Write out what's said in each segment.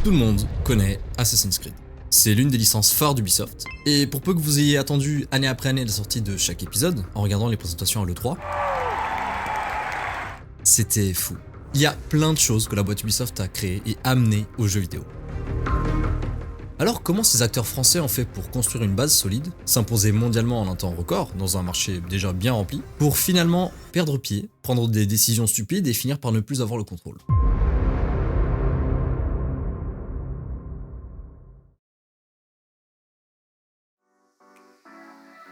Tout le monde connaît Assassin's Creed. C'est l'une des licences phares d'Ubisoft, et pour peu que vous ayez attendu année après année la sortie de chaque épisode, en regardant les présentations à l'E3, c'était fou. Il y a plein de choses que la boîte Ubisoft a créées et amenées aux jeux vidéo. Alors comment ces acteurs français ont fait pour construire une base solide, s'imposer mondialement en un temps record, dans un marché déjà bien rempli, pour finalement perdre pied, prendre des décisions stupides et finir par ne plus avoir le contrôle?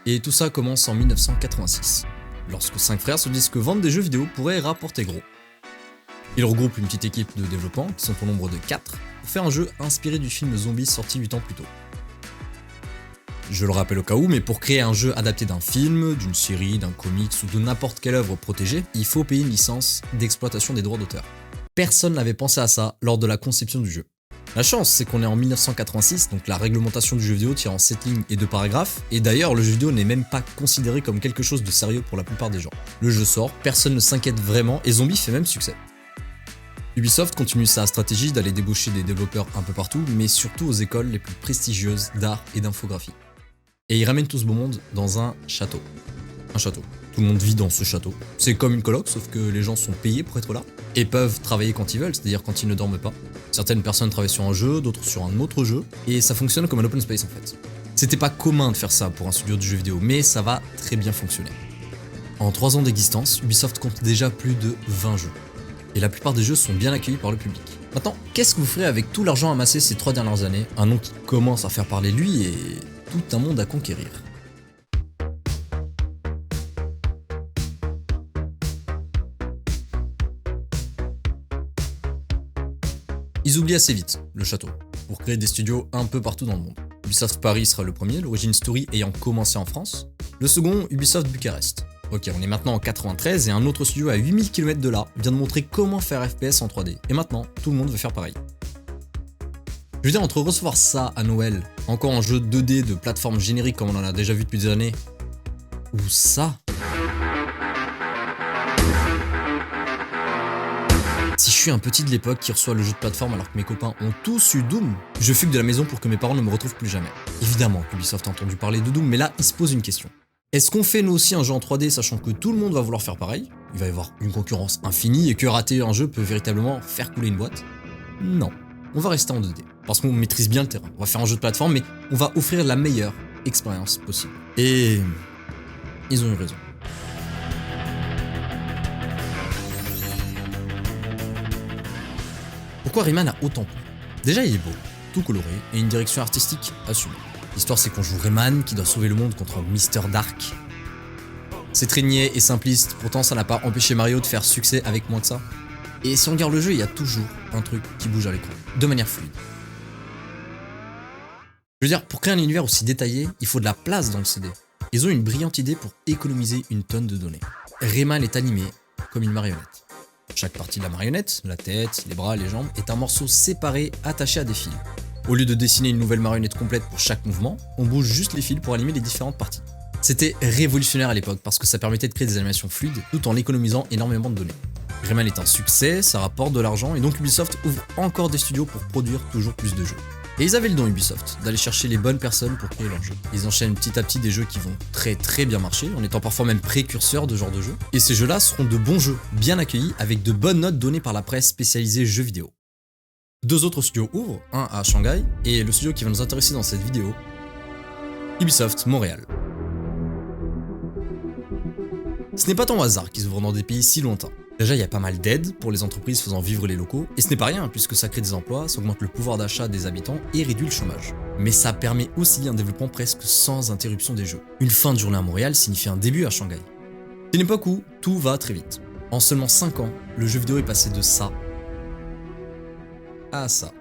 Et tout ça commence en 1986, lorsque 5 frères se disent que vendre des jeux vidéo pourrait rapporter gros. Ils regroupent une petite équipe de développement, qui sont au nombre de 4, pour faire un jeu inspiré du film Zombie sorti 8 ans plus tôt. Je le rappelle au cas où, mais pour créer un jeu adapté d'un film, d'une série, d'un comics ou de n'importe quelle œuvre protégée, il faut payer une licence d'exploitation des droits d'auteur. Personne n'avait pensé à ça lors de la conception du jeu. La chance, c'est qu'on est en 1986, donc la réglementation du jeu vidéo tient en 7 lignes et 2 paragraphes, et d'ailleurs le jeu vidéo n'est même pas considéré comme quelque chose de sérieux pour la plupart des gens. Le jeu sort, personne ne s'inquiète vraiment, et Zombie fait même succès. Ubisoft continue sa stratégie d'aller débaucher des développeurs un peu partout, mais surtout aux écoles les plus prestigieuses d'art et d'infographie. Et ils ramènent tout ce beau monde dans un château. Un château. Tout le monde vit dans ce château. C'est comme une coloc, sauf que les gens sont payés pour être là, et peuvent travailler quand ils veulent, c'est-à-dire quand ils ne dorment pas. Certaines personnes travaillent sur un jeu, d'autres sur un autre jeu, et ça fonctionne comme un open space en fait. C'était pas commun de faire ça pour un studio de jeux vidéo, mais ça va très bien fonctionner. En 3 ans d'existence, Ubisoft compte déjà plus de 20 jeux. Et la plupart des jeux sont bien accueillis par le public. Maintenant, qu'est-ce que vous ferez avec tout l'argent amassé ces 3 dernières années? Un nom qui commence à faire parler de lui et tout un monde à conquérir. Ils oublient assez vite le château, pour créer des studios un peu partout dans le monde. Ubisoft Paris sera le premier, l'origin story ayant commencé en France. Le second, Ubisoft Bucarest. Ok, on est maintenant en 93 et un autre studio à 8000 km de là vient de montrer comment faire FPS en 3D. Et maintenant, tout le monde veut faire pareil. Je veux dire, entre recevoir ça à Noël, encore un jeu 2D de plateforme générique comme on en a déjà vu depuis des années, ou ça... Si je suis un petit de l'époque qui reçoit le jeu de plateforme alors que mes copains ont tous eu Doom, je fugue de la maison pour que mes parents ne me retrouvent plus jamais. Évidemment qu'Ubisoft a entendu parler de Doom, mais là, il se pose une question. Est-ce qu'on fait nous aussi un jeu en 3D sachant que tout le monde va vouloir faire pareil? Il va y avoir une concurrence infinie et que rater un jeu peut véritablement faire couler une boîte? Non, on va rester en 2D, parce qu'on maîtrise bien le terrain. On va faire un jeu de plateforme, mais on va offrir la meilleure expérience possible. Et... ils ont eu raison. Pourquoi Rayman a autant plu? Déjà, il est beau, tout coloré, et une direction artistique assumée. L'histoire, c'est qu'on joue Rayman qui doit sauver le monde contre Mr. Dark. C'est très niais et simpliste, pourtant ça n'a pas empêché Mario de faire succès avec moins que ça. Et si on regarde le jeu, il y a toujours un truc qui bouge à l'écran, de manière fluide. Je veux dire, pour créer un univers aussi détaillé, il faut de la place dans le CD. Ils ont une brillante idée pour économiser une tonne de données. Rayman est animé comme une marionnette. Chaque partie de la marionnette, la tête, les bras, les jambes, est un morceau séparé attaché à des fils. Au lieu de dessiner une nouvelle marionnette complète pour chaque mouvement, on bouge juste les fils pour animer les différentes parties. C'était révolutionnaire à l'époque parce que ça permettait de créer des animations fluides tout en économisant énormément de données. Rayman est un succès, ça rapporte de l'argent et donc Ubisoft ouvre encore des studios pour produire toujours plus de jeux. Et ils avaient le don Ubisoft d'aller chercher les bonnes personnes pour créer leurs jeux. Ils enchaînent petit à petit des jeux qui vont très bien marcher, en étant parfois même précurseurs de ce genre de jeux. Et ces jeux-là seront de bons jeux, bien accueillis, avec de bonnes notes données par la presse spécialisée jeux vidéo. 2 autres studios ouvrent, un à Shanghai, et le studio qui va nous intéresser dans cette vidéo, Ubisoft Montréal. Ce n'est pas tant au hasard qu'ils ouvrent dans des pays si lointains. Déjà, il y a pas mal d'aides pour les entreprises faisant vivre les locaux, et ce n'est pas rien puisque ça crée des emplois, ça augmente le pouvoir d'achat des habitants et réduit le chômage. Mais ça permet aussi un développement presque sans interruption des jeux. Une fin de journée à Montréal signifie un début à Shanghai. C'est une époque où tout va très vite. En seulement 5 ans, le jeu vidéo est passé de ça à ça.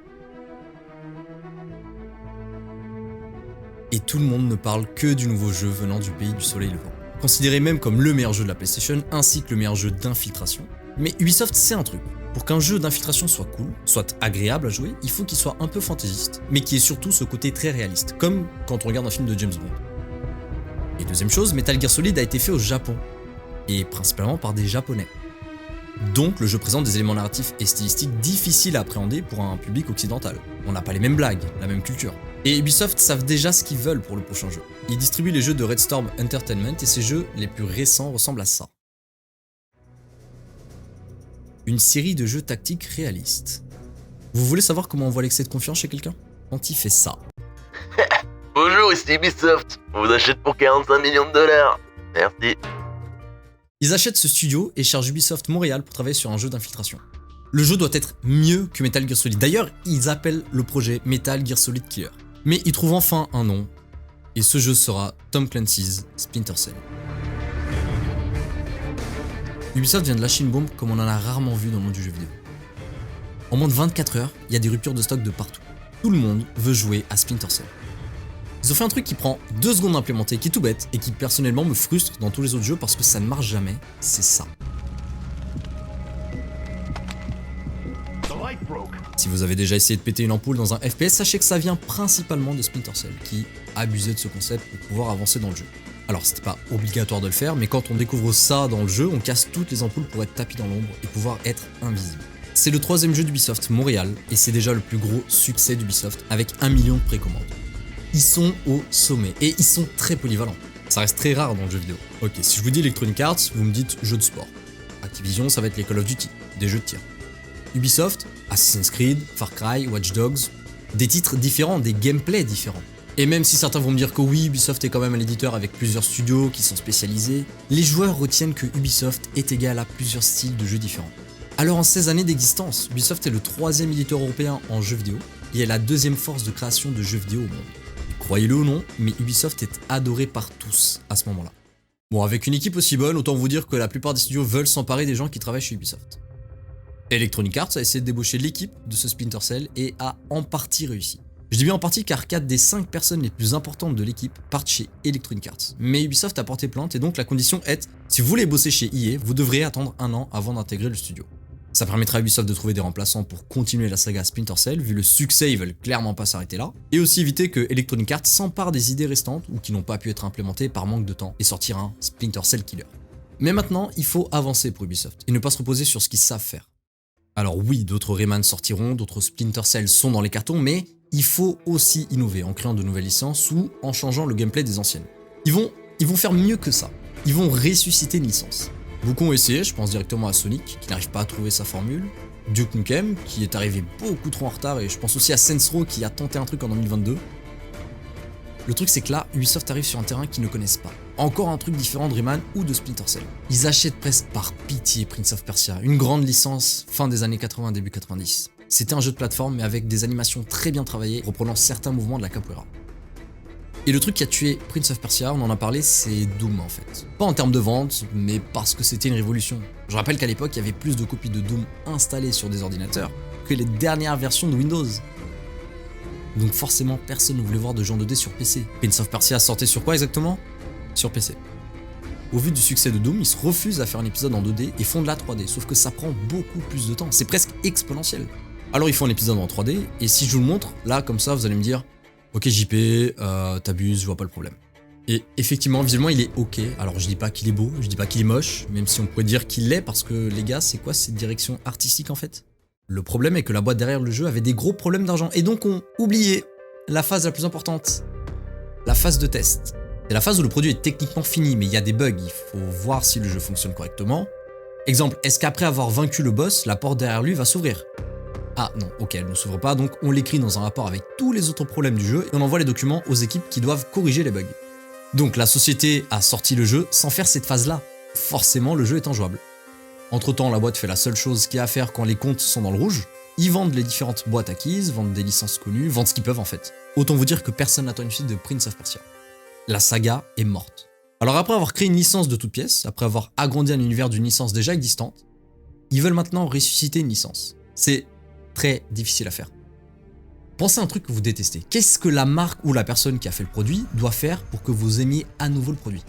Et tout le monde ne parle que du nouveau jeu venant du pays du soleil levant. Considéré même comme le meilleur jeu de la PlayStation ainsi que le meilleur jeu d'infiltration. Mais Ubisoft sait un truc, pour qu'un jeu d'infiltration soit cool, soit agréable à jouer, il faut qu'il soit un peu fantaisiste, mais qu'il ait surtout ce côté très réaliste, comme quand on regarde un film de James Bond. Et deuxième chose, Metal Gear Solid a été fait au Japon, et principalement par des Japonais. Donc le jeu présente des éléments narratifs et stylistiques difficiles à appréhender pour un public occidental. On n'a pas les mêmes blagues, la même culture. Et Ubisoft savent déjà ce qu'ils veulent pour le prochain jeu. Ils distribuent les jeux de Red Storm Entertainment et ces jeux les plus récents ressemblent à ça. Une série de jeux tactiques réalistes. Vous voulez savoir comment on voit l'excès de confiance chez quelqu'un? Quand il fait ça. Bonjour, ici Ubisoft. On vous achète pour 45 millions de dollars. Merci. Ils achètent ce studio et chargent Ubisoft Montréal pour travailler sur un jeu d'infiltration. Le jeu doit être mieux que Metal Gear Solid. D'ailleurs, ils appellent le projet Metal Gear Solid Killer. Mais ils trouvent enfin un nom. Et ce jeu sera Tom Clancy's Splinter Cell. Ubisoft vient de lâcher une bombe comme on en a rarement vu dans le monde du jeu vidéo. En moins de 24 heures, il y a des ruptures de stock de partout. Tout le monde veut jouer à Splinter Cell. Ils ont fait un truc qui prend 2 secondes à implémenter, qui est tout bête, et qui personnellement me frustre dans tous les autres jeux parce que ça ne marche jamais, c'est ça. Si vous avez déjà essayé de péter une ampoule dans un FPS, sachez que ça vient principalement de Splinter Cell, qui abusait de ce concept pour pouvoir avancer dans le jeu. Alors c'était pas obligatoire de le faire, mais quand on découvre ça dans le jeu, on casse toutes les ampoules pour être tapis dans l'ombre et pouvoir être invisible. C'est le 3e jeu d'Ubisoft Montréal, et c'est déjà le plus gros succès d'Ubisoft, avec 1 million de précommandes. Ils sont au sommet, et ils sont très polyvalents. Ça reste très rare dans le jeu vidéo. Ok, si je vous dis Electronic Arts, vous me dites jeu de sport. Activision, ça va être les Call of Duty, des jeux de tir. Ubisoft, Assassin's Creed, Far Cry, Watch Dogs, des titres différents, des gameplays différents. Et même si certains vont me dire que oui, Ubisoft est quand même un éditeur avec plusieurs studios qui sont spécialisés, les joueurs retiennent que Ubisoft est égal à plusieurs styles de jeux différents. Alors en 16 années d'existence, Ubisoft est le 3e éditeur européen en jeux vidéo et est la 2e force de création de jeux vidéo au monde. Croyez-le ou non, mais Ubisoft est adoré par tous à ce moment-là. Bon, avec une équipe aussi bonne, autant vous dire que la plupart des studios veulent s'emparer des gens qui travaillent chez Ubisoft. Electronic Arts a essayé de débaucher l'équipe de ce Splinter Cell et a en partie réussi. Je dis bien en partie car 4 des 5 personnes les plus importantes de l'équipe partent chez Electronic Arts. Mais Ubisoft a porté plainte et donc la condition est, si vous voulez bosser chez EA, vous devrez attendre 1 an avant d'intégrer le studio. Ça permettra à Ubisoft de trouver des remplaçants pour continuer la saga Splinter Cell, vu le succès ils veulent clairement pas s'arrêter là, et aussi éviter que Electronic Arts s'empare des idées restantes ou qui n'ont pas pu être implémentées par manque de temps et sortir un Splinter Cell Killer. Mais maintenant, il faut avancer pour Ubisoft et ne pas se reposer sur ce qu'ils savent faire. Alors oui, d'autres Rayman sortiront, d'autres Splinter Cell sont dans les cartons, mais il faut aussi innover en créant de nouvelles licences ou en changeant le gameplay des anciennes. Ils vont faire mieux que ça. Ils vont ressusciter une licence. Beaucoup ont essayé, je pense directement à Sonic, qui n'arrive pas à trouver sa formule, Duke Nukem, qui est arrivé beaucoup trop en retard, et je pense aussi à Saints Row, qui a tenté un truc en 2022. Le truc c'est que là, Ubisoft arrive sur un terrain qu'ils ne connaissent pas. Encore un truc différent de Rayman ou de Splinter Cell. Ils achètent presque par pitié Prince of Persia, une grande licence fin des années 80, début 90. C'était un jeu de plateforme mais avec des animations très bien travaillées, reprenant certains mouvements de la capoeira. Et le truc qui a tué Prince of Persia, on en a parlé, c'est Doom en fait. Pas en termes de vente, mais parce que c'était une révolution. Je rappelle qu'à l'époque, il y avait plus de copies de Doom installées sur des ordinateurs que les dernières versions de Windows. Donc forcément, personne ne voulait voir de jeux en 2D sur PC. Prince of Persia sortait sur quoi exactement? Sur PC. Au vu du succès de Doom, ils se refusent à faire un épisode en 2D et font de la 3D, sauf que ça prend beaucoup plus de temps, c'est presque exponentiel. Alors ils font un épisode en 3D, et si je vous le montre, là comme ça, vous allez me dire ok JP, t'abuses, je vois pas le problème. Et effectivement, visuellement il est ok, alors je dis pas qu'il est beau, je dis pas qu'il est moche, même si on pourrait dire qu'il l'est, parce que les gars, c'est quoi cette direction artistique en fait? Le problème est que la boîte derrière le jeu avait des gros problèmes d'argent, et donc on oubliait la phase la plus importante, la phase de test. C'est la phase où le produit est techniquement fini, mais il y a des bugs, il faut voir si le jeu fonctionne correctement. Exemple, est-ce qu'après avoir vaincu le boss, la porte derrière lui va s'ouvrir? Ah non, ok, elle ne s'ouvre pas, donc on l'écrit dans un rapport avec tous les autres problèmes du jeu et on envoie les documents aux équipes qui doivent corriger les bugs. Donc la société a sorti le jeu sans faire cette phase-là. Forcément, le jeu est injouable. Entre temps, la boîte fait la seule chose qu'il y a à faire quand les comptes sont dans le rouge. Ils vendent les différentes boîtes acquises, vendent des licences connues, vendent ce qu'ils peuvent en fait. Autant vous dire que personne n'attend une suite de Prince of Persia. La saga est morte. Alors après avoir créé une licence de toutes pièces, après avoir agrandi un univers d'une licence déjà existante, ils veulent maintenant ressusciter une licence. C'est très difficile à faire. Pensez à un truc que vous détestez. Qu'est-ce que la marque ou la personne qui a fait le produit doit faire pour que vous aimiez à nouveau le produit?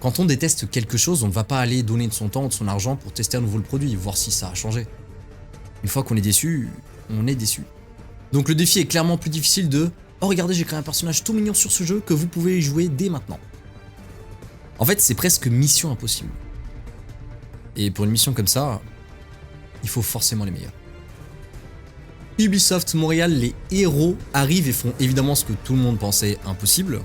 Quand on déteste quelque chose, on ne va pas aller donner de son temps ou de son argent pour tester à nouveau le produit, voir si ça a changé. Une fois qu'on est déçu, on est déçu. Donc le défi est clairement plus difficile de « Oh regardez, j'ai créé un personnage tout mignon sur ce jeu que vous pouvez y jouer dès maintenant ». En fait, c'est presque mission impossible. Et pour une mission comme ça, il faut forcément les meilleurs. Ubisoft Montréal, les héros arrivent et font évidemment ce que tout le monde pensait impossible.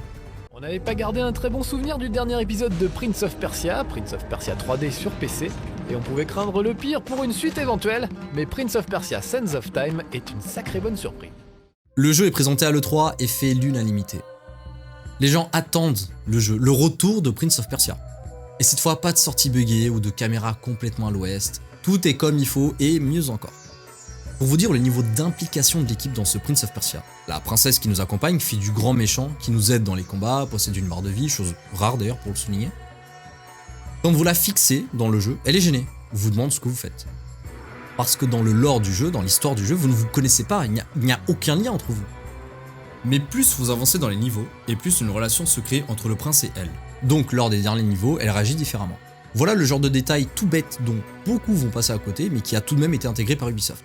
On n'avait pas gardé un très bon souvenir du dernier épisode de Prince of Persia 3D sur PC, et on pouvait craindre le pire pour une suite éventuelle, mais Prince of Persia Sands of Time est une sacrée bonne surprise. Le jeu est présenté à l'E3 et fait l'unanimité. Les gens attendent le jeu, le retour de Prince of Persia. Et cette fois, pas de sortie buggée ou de caméra complètement à l'ouest, tout est comme il faut et mieux encore. Pour vous dire le niveau d'implication de l'équipe dans ce Prince of Persia, la princesse qui nous accompagne, fille du grand méchant, qui nous aide dans les combats, possède une barre de vie, chose rare d'ailleurs pour le souligner. Quand vous la fixez dans le jeu, elle est gênée, vous demande ce que vous faites. Parce que dans le lore du jeu, dans l'histoire du jeu, vous ne vous connaissez pas, il n'y a aucun lien entre vous. Mais plus vous avancez dans les niveaux, et plus une relation se crée entre le prince et elle. Donc lors des derniers niveaux, elle réagit différemment. Voilà le genre de détail tout bête dont beaucoup vont passer à côté, mais qui a tout de même été intégré par Ubisoft.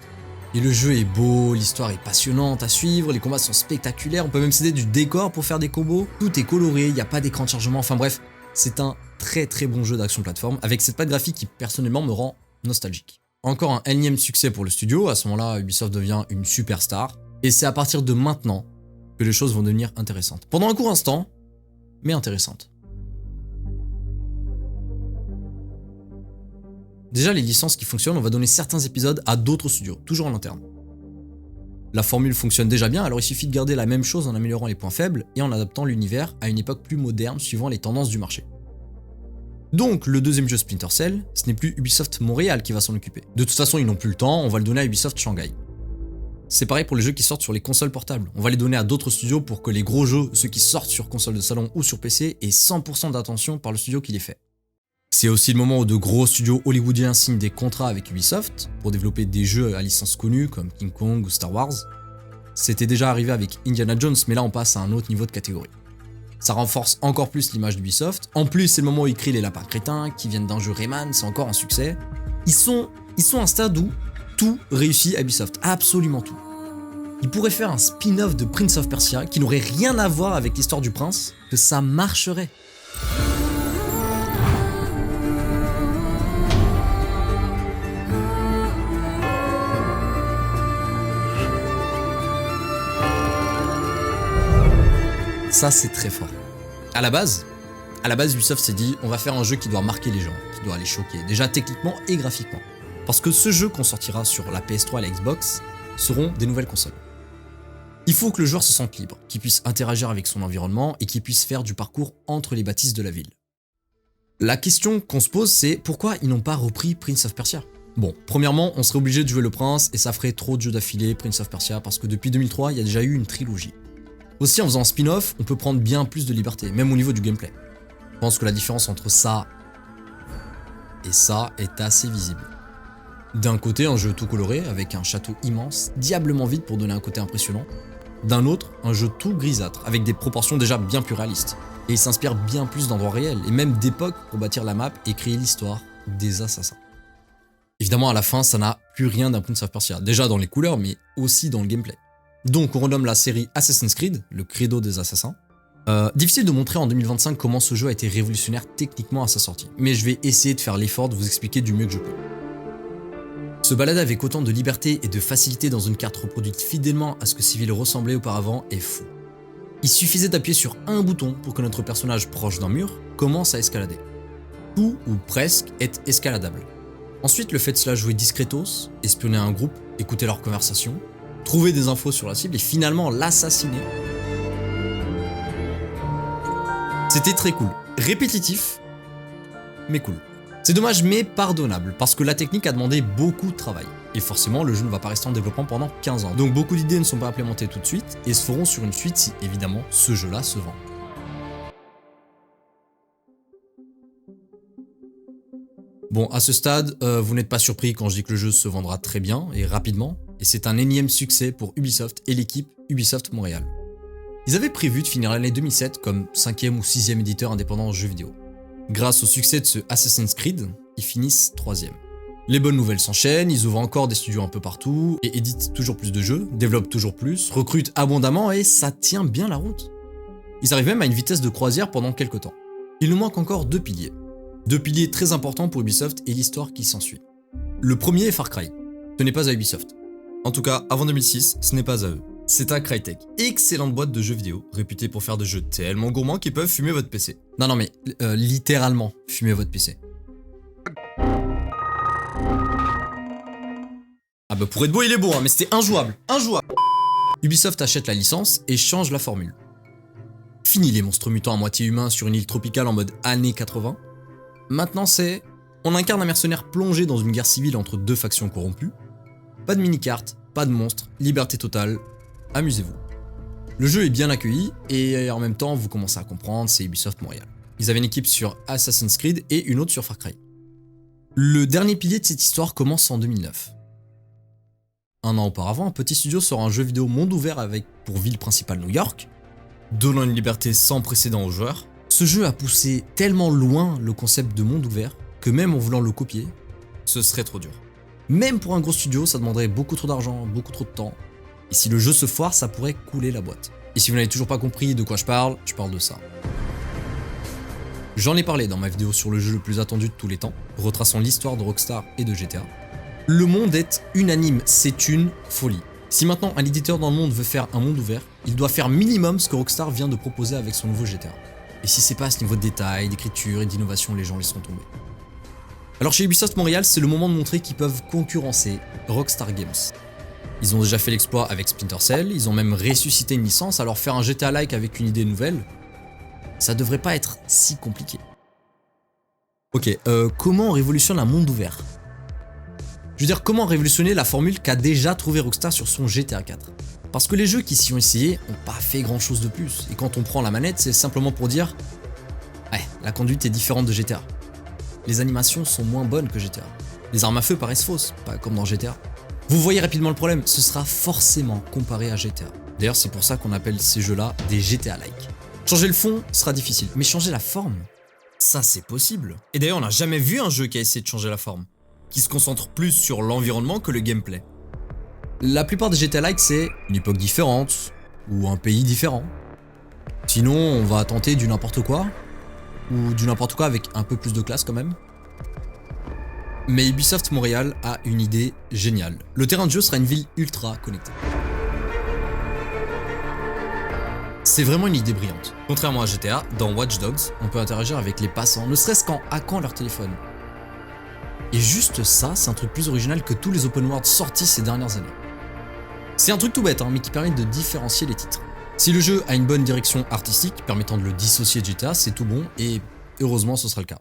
Et le jeu est beau, l'histoire est passionnante à suivre, les combats sont spectaculaires, on peut même céder du décor pour faire des combos, tout est coloré, il n'y a pas d'écran de chargement, enfin bref, c'est un très très bon jeu d'action plateforme, avec cette patte graphique qui personnellement me rend nostalgique. Encore un énième succès pour le studio, à ce moment-là Ubisoft devient une superstar, et c'est à partir de maintenant que les choses vont devenir intéressantes. Pendant un court instant, mais intéressantes. Déjà, les licences qui fonctionnent, on va donner certains épisodes à d'autres studios, toujours en interne. La formule fonctionne déjà bien, alors il suffit de garder la même chose en améliorant les points faibles et en adaptant l'univers à une époque plus moderne suivant les tendances du marché. Donc, le deuxième jeu Splinter Cell, ce n'est plus Ubisoft Montréal qui va s'en occuper. De toute façon, ils n'ont plus le temps, on va le donner à Ubisoft Shanghai. C'est pareil pour les jeux qui sortent sur les consoles portables. On va les donner à d'autres studios pour que les gros jeux, ceux qui sortent sur console de salon ou sur PC, aient 100% d'attention par le studio qui les fait. C'est aussi le moment où de gros studios hollywoodiens signent des contrats avec Ubisoft pour développer des jeux à licence connue comme King Kong ou Star Wars. C'était déjà arrivé avec Indiana Jones, mais là on passe à un autre niveau de catégorie. Ça renforce encore plus l'image d'Ubisoft. En plus, c'est le moment où ils créent les lapins crétins qui viennent d'un jeu Rayman, c'est encore un succès. Ils sont à un stade où tout réussit à Ubisoft, absolument tout. Ils pourraient faire un spin-off de Prince of Persia qui n'aurait rien à voir avec l'histoire du prince, que ça marcherait. Ça, c'est très fort. À la base, Ubisoft s'est dit, on va faire un jeu qui doit marquer les gens, qui doit les choquer, déjà techniquement et graphiquement. Parce que ce jeu qu'on sortira sur la PS3 et la Xbox seront des nouvelles consoles. Il faut que le joueur se sente libre, qu'il puisse interagir avec son environnement et qu'il puisse faire du parcours entre les bâtisses de la ville. La question qu'on se pose, c'est pourquoi ils n'ont pas repris Prince of Persia ? Bon, premièrement, on serait obligé de jouer le prince et ça ferait trop de jeux d'affilée Prince of Persia parce que depuis 2003, il y a déjà eu une trilogie. Aussi, en faisant un spin-off, on peut prendre bien plus de liberté, même au niveau du gameplay. Je pense que la différence entre ça et ça est assez visible. D'un côté, un jeu tout coloré, avec un château immense, diablement vide pour donner un côté impressionnant. D'un autre, un jeu tout grisâtre, avec des proportions déjà bien plus réalistes. Et il s'inspire bien plus d'endroits réels, et même d'époques pour bâtir la map et créer l'histoire des assassins. Évidemment, à la fin, ça n'a plus rien d'un Prince of Persia, déjà dans les couleurs, mais aussi dans le gameplay. Donc on renomme la série Assassin's Creed, le credo des assassins. Difficile de montrer en 2025 comment ce jeu a été révolutionnaire techniquement à sa sortie, mais je vais essayer de faire l'effort de vous expliquer du mieux que je peux. Se balader avec autant de liberté et de facilité dans une carte reproduite fidèlement à ce que Civil ressemblait auparavant est fou. Il suffisait d'appuyer sur un bouton pour que notre personnage proche d'un mur commence à escalader. Tout ou presque est escaladable. Ensuite, le fait de cela jouer discretos, espionner un groupe, écouter leurs conversations, trouver des infos sur la cible et finalement l'assassiner. C'était très cool. Répétitif, mais cool. C'est dommage mais pardonnable, parce que la technique a demandé beaucoup de travail. Et forcément, le jeu ne va pas rester en développement pendant 15 ans. Donc beaucoup d'idées ne sont pas implémentées tout de suite, et se feront sur une suite si, évidemment, ce jeu-là se vend. Bon, à ce stade, vous n'êtes pas surpris quand je dis que le jeu se vendra très bien et rapidement, et c'est un énième succès pour Ubisoft et l'équipe Ubisoft Montréal. Ils avaient prévu de finir l'année 2007 comme 5e ou 6e éditeur indépendant en jeux vidéo. Grâce au succès de ce Assassin's Creed, ils finissent 3e. Les bonnes nouvelles s'enchaînent, ils ouvrent encore des studios un peu partout, et éditent toujours plus de jeux, développent toujours plus, recrutent abondamment et ça tient bien la route. Ils arrivent même à une vitesse de croisière pendant quelques temps. Il nous manque encore 2 piliers. 2 piliers très importants pour Ubisoft et l'histoire qui s'ensuit. Le premier est Far Cry. Ce n'est pas à Ubisoft. En tout cas, avant 2006, ce n'est pas à eux. C'est à Crytek, excellente boîte de jeux vidéo, réputée pour faire des jeux tellement gourmands qu'ils peuvent fumer votre PC. Non mais, littéralement, fumer votre PC. Ah bah pour Red Bull il est beau, hein, mais c'était injouable. Ubisoft achète la licence et change la formule. Fini les monstres mutants à moitié humains sur une île tropicale en mode années 80. Maintenant c'est... On incarne un mercenaire plongé dans une guerre civile entre deux factions corrompues. Pas de mini-carte, pas de monstres, liberté totale, amusez-vous. Le jeu est bien accueilli et en même temps vous commencez à comprendre, c'est Ubisoft Montréal. Ils avaient une équipe sur Assassin's Creed et une autre sur Far Cry. Le dernier pilier de cette histoire commence en 2009. Un an auparavant, un petit studio sort un jeu vidéo monde ouvert avec pour ville principale New York, donnant une liberté sans précédent aux joueurs. Ce jeu a poussé tellement loin le concept de monde ouvert que même en voulant le copier, ce serait trop dur. Même pour un gros studio, ça demanderait beaucoup trop d'argent, beaucoup trop de temps. Et si le jeu se foire, ça pourrait couler la boîte. Et si vous n'avez toujours pas compris de quoi je parle de ça. J'en ai parlé dans ma vidéo sur le jeu le plus attendu de tous les temps, retraçant l'histoire de Rockstar et de GTA. Le monde est unanime, c'est une folie. Si maintenant un éditeur dans le monde veut faire un monde ouvert, il doit faire minimum ce que Rockstar vient de proposer avec son nouveau GTA. Et si c'est pas à ce niveau de détail, d'écriture et d'innovation, les gens laisseront tomber. Alors chez Ubisoft Montréal, c'est le moment de montrer qu'ils peuvent concurrencer Rockstar Games. Ils ont déjà fait l'exploit avec Splinter Cell, ils ont même ressuscité une licence, alors faire un GTA-like avec une idée nouvelle, ça devrait pas être si compliqué. Ok, comment on révolutionne un monde ouvert? Je veux dire, comment révolutionner la formule qu'a déjà trouvé Rockstar sur son GTA 4? Parce que les jeux qui s'y ont essayé n'ont pas fait grand chose de plus, et quand on prend la manette, c'est simplement pour dire « Ouais, la conduite est différente de GTA. Les animations sont moins bonnes que GTA. Les armes à feu paraissent fausses, pas comme dans GTA. » Vous voyez rapidement le problème, ce sera forcément comparé à GTA. D'ailleurs, c'est pour ça qu'on appelle ces jeux-là des GTA-like. Changer le fond sera difficile, mais changer la forme, ça c'est possible. Et d'ailleurs, on n'a jamais vu un jeu qui a essayé de changer la forme, qui se concentre plus sur l'environnement que le gameplay. La plupart des GTA-like, c'est une époque différente, ou un pays différent. Sinon, on va tenter du n'importe quoi, ou du n'importe quoi avec un peu plus de classe quand même. Mais Ubisoft Montréal a une idée géniale. Le terrain de jeu sera une ville ultra connectée. C'est vraiment une idée brillante. Contrairement à GTA, dans Watch Dogs, on peut interagir avec les passants, ne serait-ce qu'en hackant leur téléphone. Et juste ça, c'est un truc plus original que tous les open world sortis ces dernières années. C'est un truc tout bête, hein, mais qui permet de différencier les titres. Si le jeu a une bonne direction artistique, permettant de le dissocier de GTA, c'est tout bon, et heureusement ce sera le cas.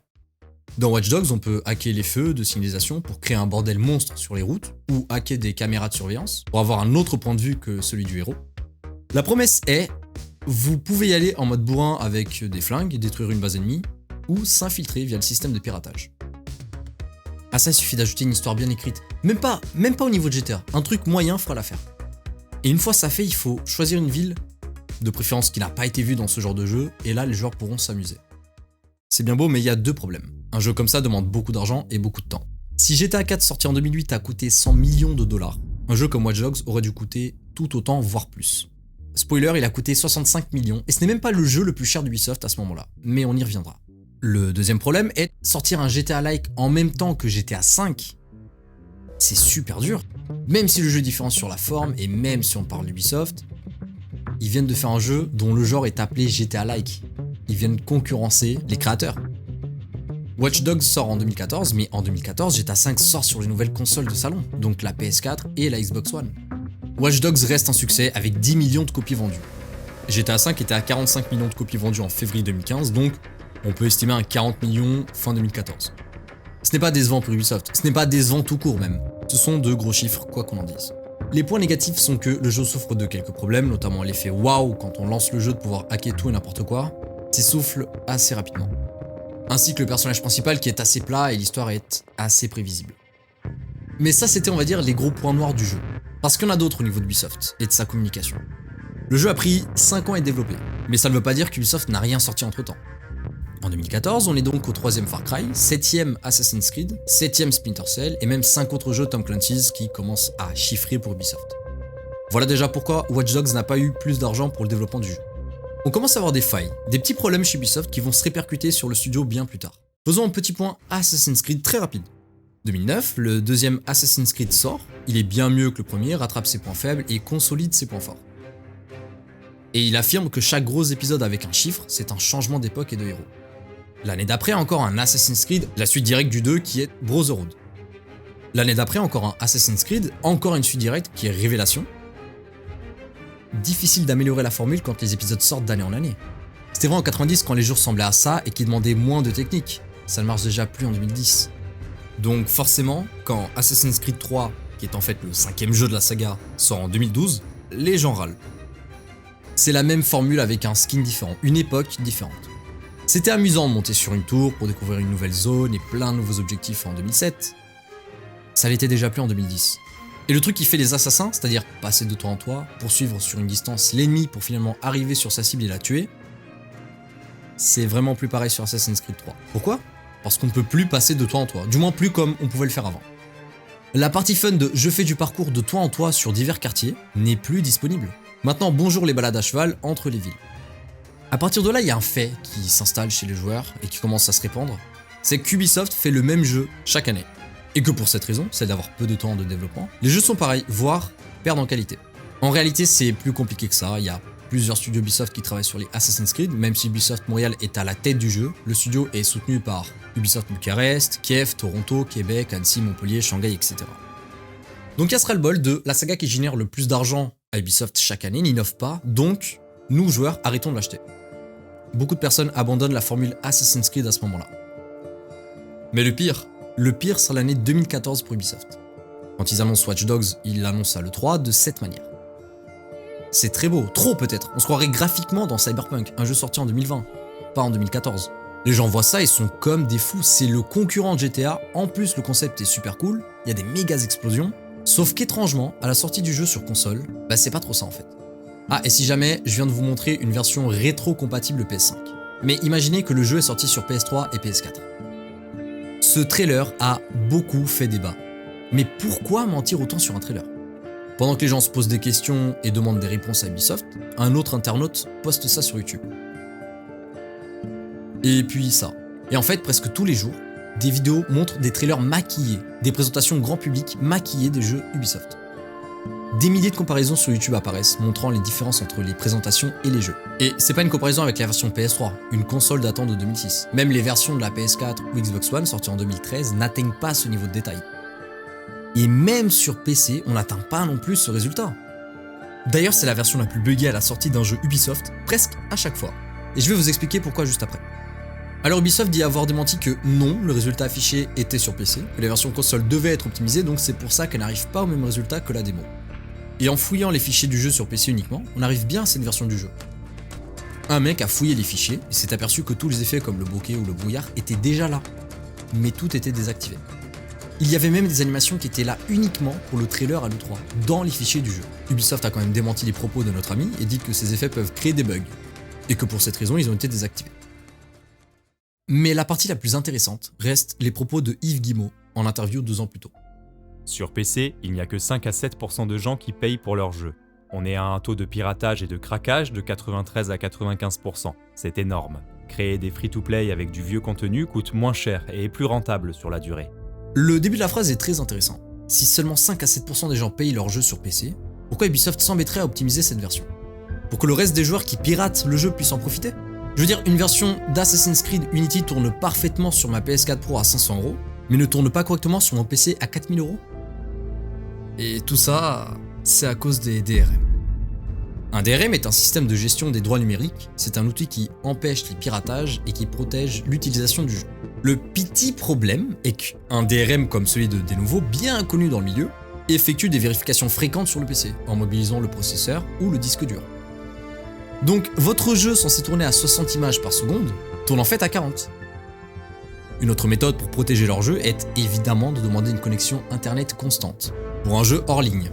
Dans Watch Dogs, on peut hacker les feux de signalisation pour créer un bordel monstre sur les routes, ou hacker des caméras de surveillance pour avoir un autre point de vue que celui du héros. La promesse est, vous pouvez y aller en mode bourrin avec des flingues, détruire une base ennemie, ou s'infiltrer via le système de piratage. À ça, il suffit d'ajouter une histoire bien écrite. Même pas au niveau de GTA, un truc moyen fera l'affaire. Et une fois ça fait, il faut choisir une ville, de préférence qui n'a pas été vue dans ce genre de jeu, et là les joueurs pourront s'amuser. C'est bien beau, mais il y a deux problèmes. Un jeu comme ça demande beaucoup d'argent et beaucoup de temps. Si GTA 4 sorti en 2008 a coûté 100 millions de dollars, un jeu comme Watch Dogs aurait dû coûter tout autant, voire plus. Spoiler, il a coûté 65 millions, et ce n'est même pas le jeu le plus cher d'Ubisoft à ce moment-là, mais on y reviendra. Le deuxième problème est sortir un GTA-like en même temps que GTA 5. C'est super dur. Même si le jeu est différent sur la forme, et même si on parle d'Ubisoft, ils viennent de faire un jeu dont le genre est appelé GTA-like. Ils viennent concurrencer les créateurs. Watch Dogs sort en 2014, mais en 2014, GTA 5 sort sur les nouvelles consoles de salon, donc la PS4 et la Xbox One. Watch Dogs reste un succès avec 10 millions de copies vendues. GTA 5 était à 45 millions de copies vendues en février 2015, donc on peut estimer un 40 millions fin 2014. Ce n'est pas décevant pour Ubisoft, ce n'est pas décevant tout court même. Ce sont de gros chiffres, quoi qu'on en dise. Les points négatifs sont que le jeu souffre de quelques problèmes, notamment l'effet waouh quand on lance le jeu de pouvoir hacker tout et n'importe quoi, s'essouffle assez rapidement. Ainsi que le personnage principal qui est assez plat et l'histoire est assez prévisible. Mais ça c'était on va dire les gros points noirs du jeu. Parce qu'il y en a d'autres au niveau d'Ubisoft et de sa communication. Le jeu a pris 5 ans à être développé, mais ça ne veut pas dire qu'Ubisoft n'a rien sorti entre temps. En 2014, on est donc au 3e Far Cry, 7e Assassin's Creed, 7e Splinter Cell et même 5 autres jeux Tom Clancy's qui commencent à chiffrer pour Ubisoft. Voilà déjà pourquoi Watch Dogs n'a pas eu plus d'argent pour le développement du jeu. On commence à avoir des failles, des petits problèmes chez Ubisoft qui vont se répercuter sur le studio bien plus tard. Faisons un petit point Assassin's Creed très rapide. 2009, le deuxième Assassin's Creed sort, il est bien mieux que le premier, rattrape ses points faibles et consolide ses points forts. Et il affirme que chaque gros épisode avec un chiffre, c'est un changement d'époque et de héros. L'année d'après, encore un Assassin's Creed, la suite directe du 2 qui est Brotherhood. L'année d'après, encore un Assassin's Creed, encore une suite directe qui est Révélation. Difficile d'améliorer la formule quand les épisodes sortent d'année en année. C'était vrai en 90 quand les jeux ressemblaient à ça et qui demandaient moins de technique. Ça ne marche déjà plus en 2010. Donc forcément, quand Assassin's Creed 3, qui est en fait le 5e jeu de la saga, sort en 2012, les gens râlent. C'est la même formule avec un skin différent, une époque différente. C'était amusant de monter sur une tour pour découvrir une nouvelle zone et plein de nouveaux objectifs en 2007. Ça l'était déjà plus en 2010. Et le truc qui fait les assassins, c'est-à-dire passer de toit en toit, poursuivre sur une distance l'ennemi pour finalement arriver sur sa cible et la tuer, c'est vraiment plus pareil sur Assassin's Creed 3. Pourquoi ? Parce qu'on ne peut plus passer de toit en toit, du moins plus comme on pouvait le faire avant. La partie fun de je fais du parcours de toit en toit sur divers quartiers n'est plus disponible. Maintenant, bonjour les balades à cheval entre les villes. À partir de là, il y a un fait qui s'installe chez les joueurs et qui commence à se répandre, c'est qu'Ubisoft fait le même jeu chaque année. Et que pour cette raison, c'est d'avoir peu de temps de développement, les jeux sont pareils, voire perdent en qualité. En réalité, c'est plus compliqué que ça, il y a plusieurs studios Ubisoft qui travaillent sur les Assassin's Creed, même si Ubisoft Montréal est à la tête du jeu, le studio est soutenu par Ubisoft Bucarest, Kiev, Toronto, Québec, Annecy, Montpellier, Shanghai, etc. Donc il y a ce ras-le-bol de la saga qui génère le plus d'argent à Ubisoft chaque année n'innove pas, donc nous joueurs arrêtons de l'acheter. Beaucoup de personnes abandonnent la formule Assassin's Creed à ce moment-là. Mais le pire sera l'année 2014 pour Ubisoft. Quand ils annoncent Watch Dogs, ils l'annoncent à l'E3 de cette manière. C'est très beau, trop peut-être, on se croirait graphiquement dans Cyberpunk, un jeu sorti en 2020, pas en 2014. Les gens voient ça et sont comme des fous, c'est le concurrent de GTA, en plus le concept est super cool, il y a des méga explosions, sauf qu'étrangement, à la sortie du jeu sur console, c'est pas trop ça en fait. Ah, et si jamais, je viens de vous montrer une version rétro-compatible PS5. Mais imaginez que le jeu est sorti sur PS3 et PS4. Ce trailer a beaucoup fait débat. Mais pourquoi mentir autant sur un trailer ? Pendant que les gens se posent des questions et demandent des réponses à Ubisoft, un autre internaute poste ça sur YouTube. Et puis ça. Et en fait, presque tous les jours, des vidéos montrent des trailers maquillés, des présentations grand public maquillées des jeux Ubisoft. Des milliers de comparaisons sur YouTube apparaissent, montrant les différences entre les présentations et les jeux. Et c'est pas une comparaison avec la version PS3, une console datant de 2006. Même les versions de la PS4 ou Xbox One sorties en 2013 n'atteignent pas ce niveau de détail. Et même sur PC, on n'atteint pas non plus ce résultat. D'ailleurs, c'est la version la plus buggée à la sortie d'un jeu Ubisoft, presque à chaque fois. Et je vais vous expliquer pourquoi juste après. Alors Ubisoft dit avoir démenti que non, le résultat affiché était sur PC, que les versions console devaient être optimisées, donc c'est pour ça qu'elles n'arrivent pas au même résultat que la démo. Et en fouillant les fichiers du jeu sur PC uniquement, on arrive bien à cette version du jeu. Un mec a fouillé les fichiers et s'est aperçu que tous les effets comme le bokeh ou le brouillard étaient déjà là, mais tout était désactivé. Il y avait même des animations qui étaient là uniquement pour le trailer à l'E3, dans les fichiers du jeu. Ubisoft a quand même démenti les propos de notre ami et dit que ces effets peuvent créer des bugs, et que pour cette raison ils ont été désactivés. Mais la partie la plus intéressante reste les propos de Yves Guillemot en interview 2 ans plus tôt. Sur PC, il n'y a que 5 à 7% de gens qui payent pour leur jeu. On est à un taux de piratage et de craquage de 93 à 95%. C'est énorme. Créer des free-to-play avec du vieux contenu coûte moins cher et est plus rentable sur la durée. Le début de la phrase est très intéressant. Si seulement 5 à 7% des gens payent leur jeu sur PC, pourquoi Ubisoft s'embêterait à optimiser cette version ? Pour que le reste des joueurs qui piratent le jeu puissent en profiter ? Je veux dire, une version d'Assassin's Creed Unity tourne parfaitement sur ma PS4 Pro à 500€, mais ne tourne pas correctement sur mon PC à 4000€. Et tout ça, c'est à cause des DRM. Un DRM est un système de gestion des droits numériques, c'est un outil qui empêche les piratages et qui protège l'utilisation du jeu. Le petit problème est qu'un DRM comme celui de Denuvo, bien connu dans le milieu, effectue des vérifications fréquentes sur le PC, en mobilisant le processeur ou le disque dur. Donc votre jeu censé tourner à 60 images par seconde, tourne en fait à 40. Une autre méthode pour protéger leur jeu est évidemment de demander une connexion internet constante, pour un jeu hors ligne.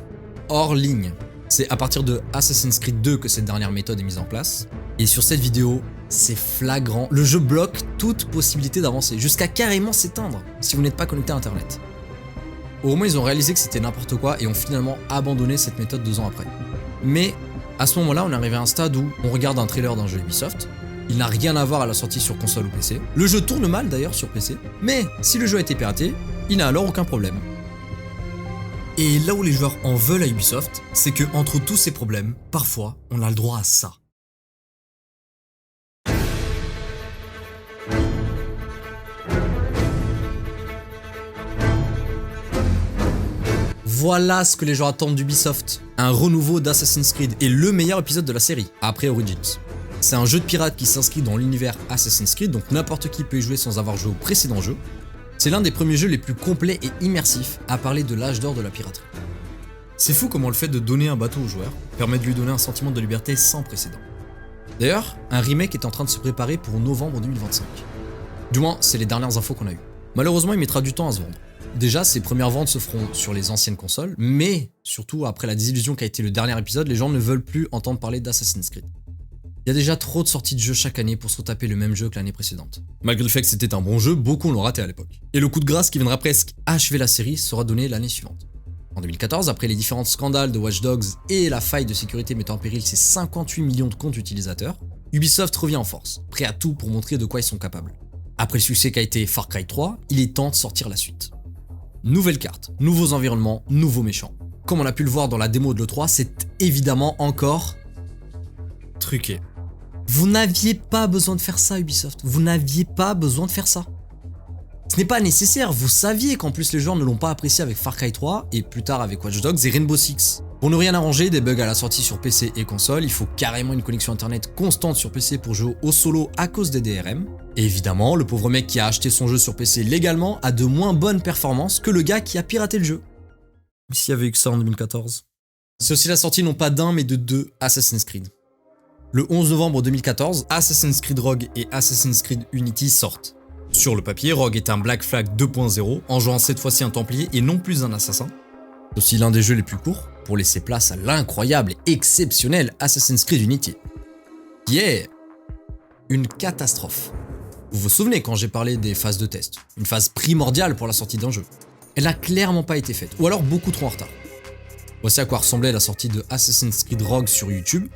Hors ligne. C'est à partir de Assassin's Creed 2 que cette dernière méthode est mise en place. Et sur cette vidéo, c'est flagrant. Le jeu bloque toute possibilité d'avancer, jusqu'à carrément s'éteindre si vous n'êtes pas connecté à internet. Au moins ils ont réalisé que c'était n'importe quoi et ont finalement abandonné cette méthode 2 ans après. Mais à ce moment-là, on est arrivé à un stade où on regarde un trailer d'un jeu Ubisoft, il n'a rien à voir à la sortie sur console ou PC. Le jeu tourne mal d'ailleurs sur PC, mais si le jeu a été piraté, il n'a alors aucun problème. Et là où les joueurs en veulent à Ubisoft, c'est que entre tous ces problèmes, parfois, on a le droit à ça. Voilà ce que les gens attendent d'Ubisoft. Un renouveau d'Assassin's Creed et le meilleur épisode de la série, après Origins. C'est un jeu de pirate qui s'inscrit dans l'univers Assassin's Creed, donc n'importe qui peut y jouer sans avoir joué au précédent jeu. C'est l'un des premiers jeux les plus complets et immersifs à parler de l'âge d'or de la piraterie. C'est fou comment le fait de donner un bateau au joueur permet de lui donner un sentiment de liberté sans précédent. D'ailleurs, un remake est en train de se préparer pour novembre 2025. Du moins, c'est les dernières infos qu'on a eues. Malheureusement, il mettra du temps à se vendre. Déjà, ses premières ventes se feront sur les anciennes consoles, mais surtout après la désillusion qu'a été le dernier épisode, les gens ne veulent plus entendre parler d'Assassin's Creed. Il y a déjà trop de sorties de jeux chaque année pour se retaper le même jeu que l'année précédente. Malgré le fait que c'était un bon jeu, beaucoup l'ont raté à l'époque. Et le coup de grâce qui viendra presque achever la série sera donné l'année suivante. En 2014, après les différents scandales de Watch Dogs et la faille de sécurité mettant en péril ses 58 millions de comptes utilisateurs, Ubisoft revient en force, prêt à tout pour montrer de quoi ils sont capables. Après le succès qu'a été Far Cry 3, il est temps de sortir la suite. Nouvelle carte, nouveaux environnements, nouveaux méchants. Comme on a pu le voir dans la démo de l'E3, c'est évidemment encore truqué. Vous n'aviez pas besoin de faire ça, Ubisoft. Vous n'aviez pas besoin de faire ça. Ce n'est pas nécessaire, vous saviez qu'en plus les joueurs ne l'ont pas apprécié avec Far Cry 3 et plus tard avec Watch Dogs et Rainbow Six. Pour ne rien arranger, des bugs à la sortie sur PC et console, il faut carrément une connexion internet constante sur PC pour jouer au solo à cause des DRM. Et évidemment, le pauvre mec qui a acheté son jeu sur PC légalement a de moins bonnes performances que le gars qui a piraté le jeu. S'il y avait eu que ça en 2014. C'est aussi la sortie non pas d'un mais de 2 Assassin's Creed. Le 11 novembre 2014, Assassin's Creed Rogue et Assassin's Creed Unity sortent. Sur le papier, Rogue est un Black Flag 2.0, en jouant cette fois-ci un Templier et non plus un assassin. C'est aussi l'un des jeux les plus courts, pour laisser place à l'incroyable et exceptionnel Assassin's Creed Unity. Qui est une catastrophe. Vous vous souvenez quand j'ai parlé des phases de test, une phase primordiale pour la sortie d'un jeu. Elle n'a clairement pas été faite, ou alors beaucoup trop en retard. Voici à quoi ressemblait la sortie de Assassin's Creed Rogue sur YouTube.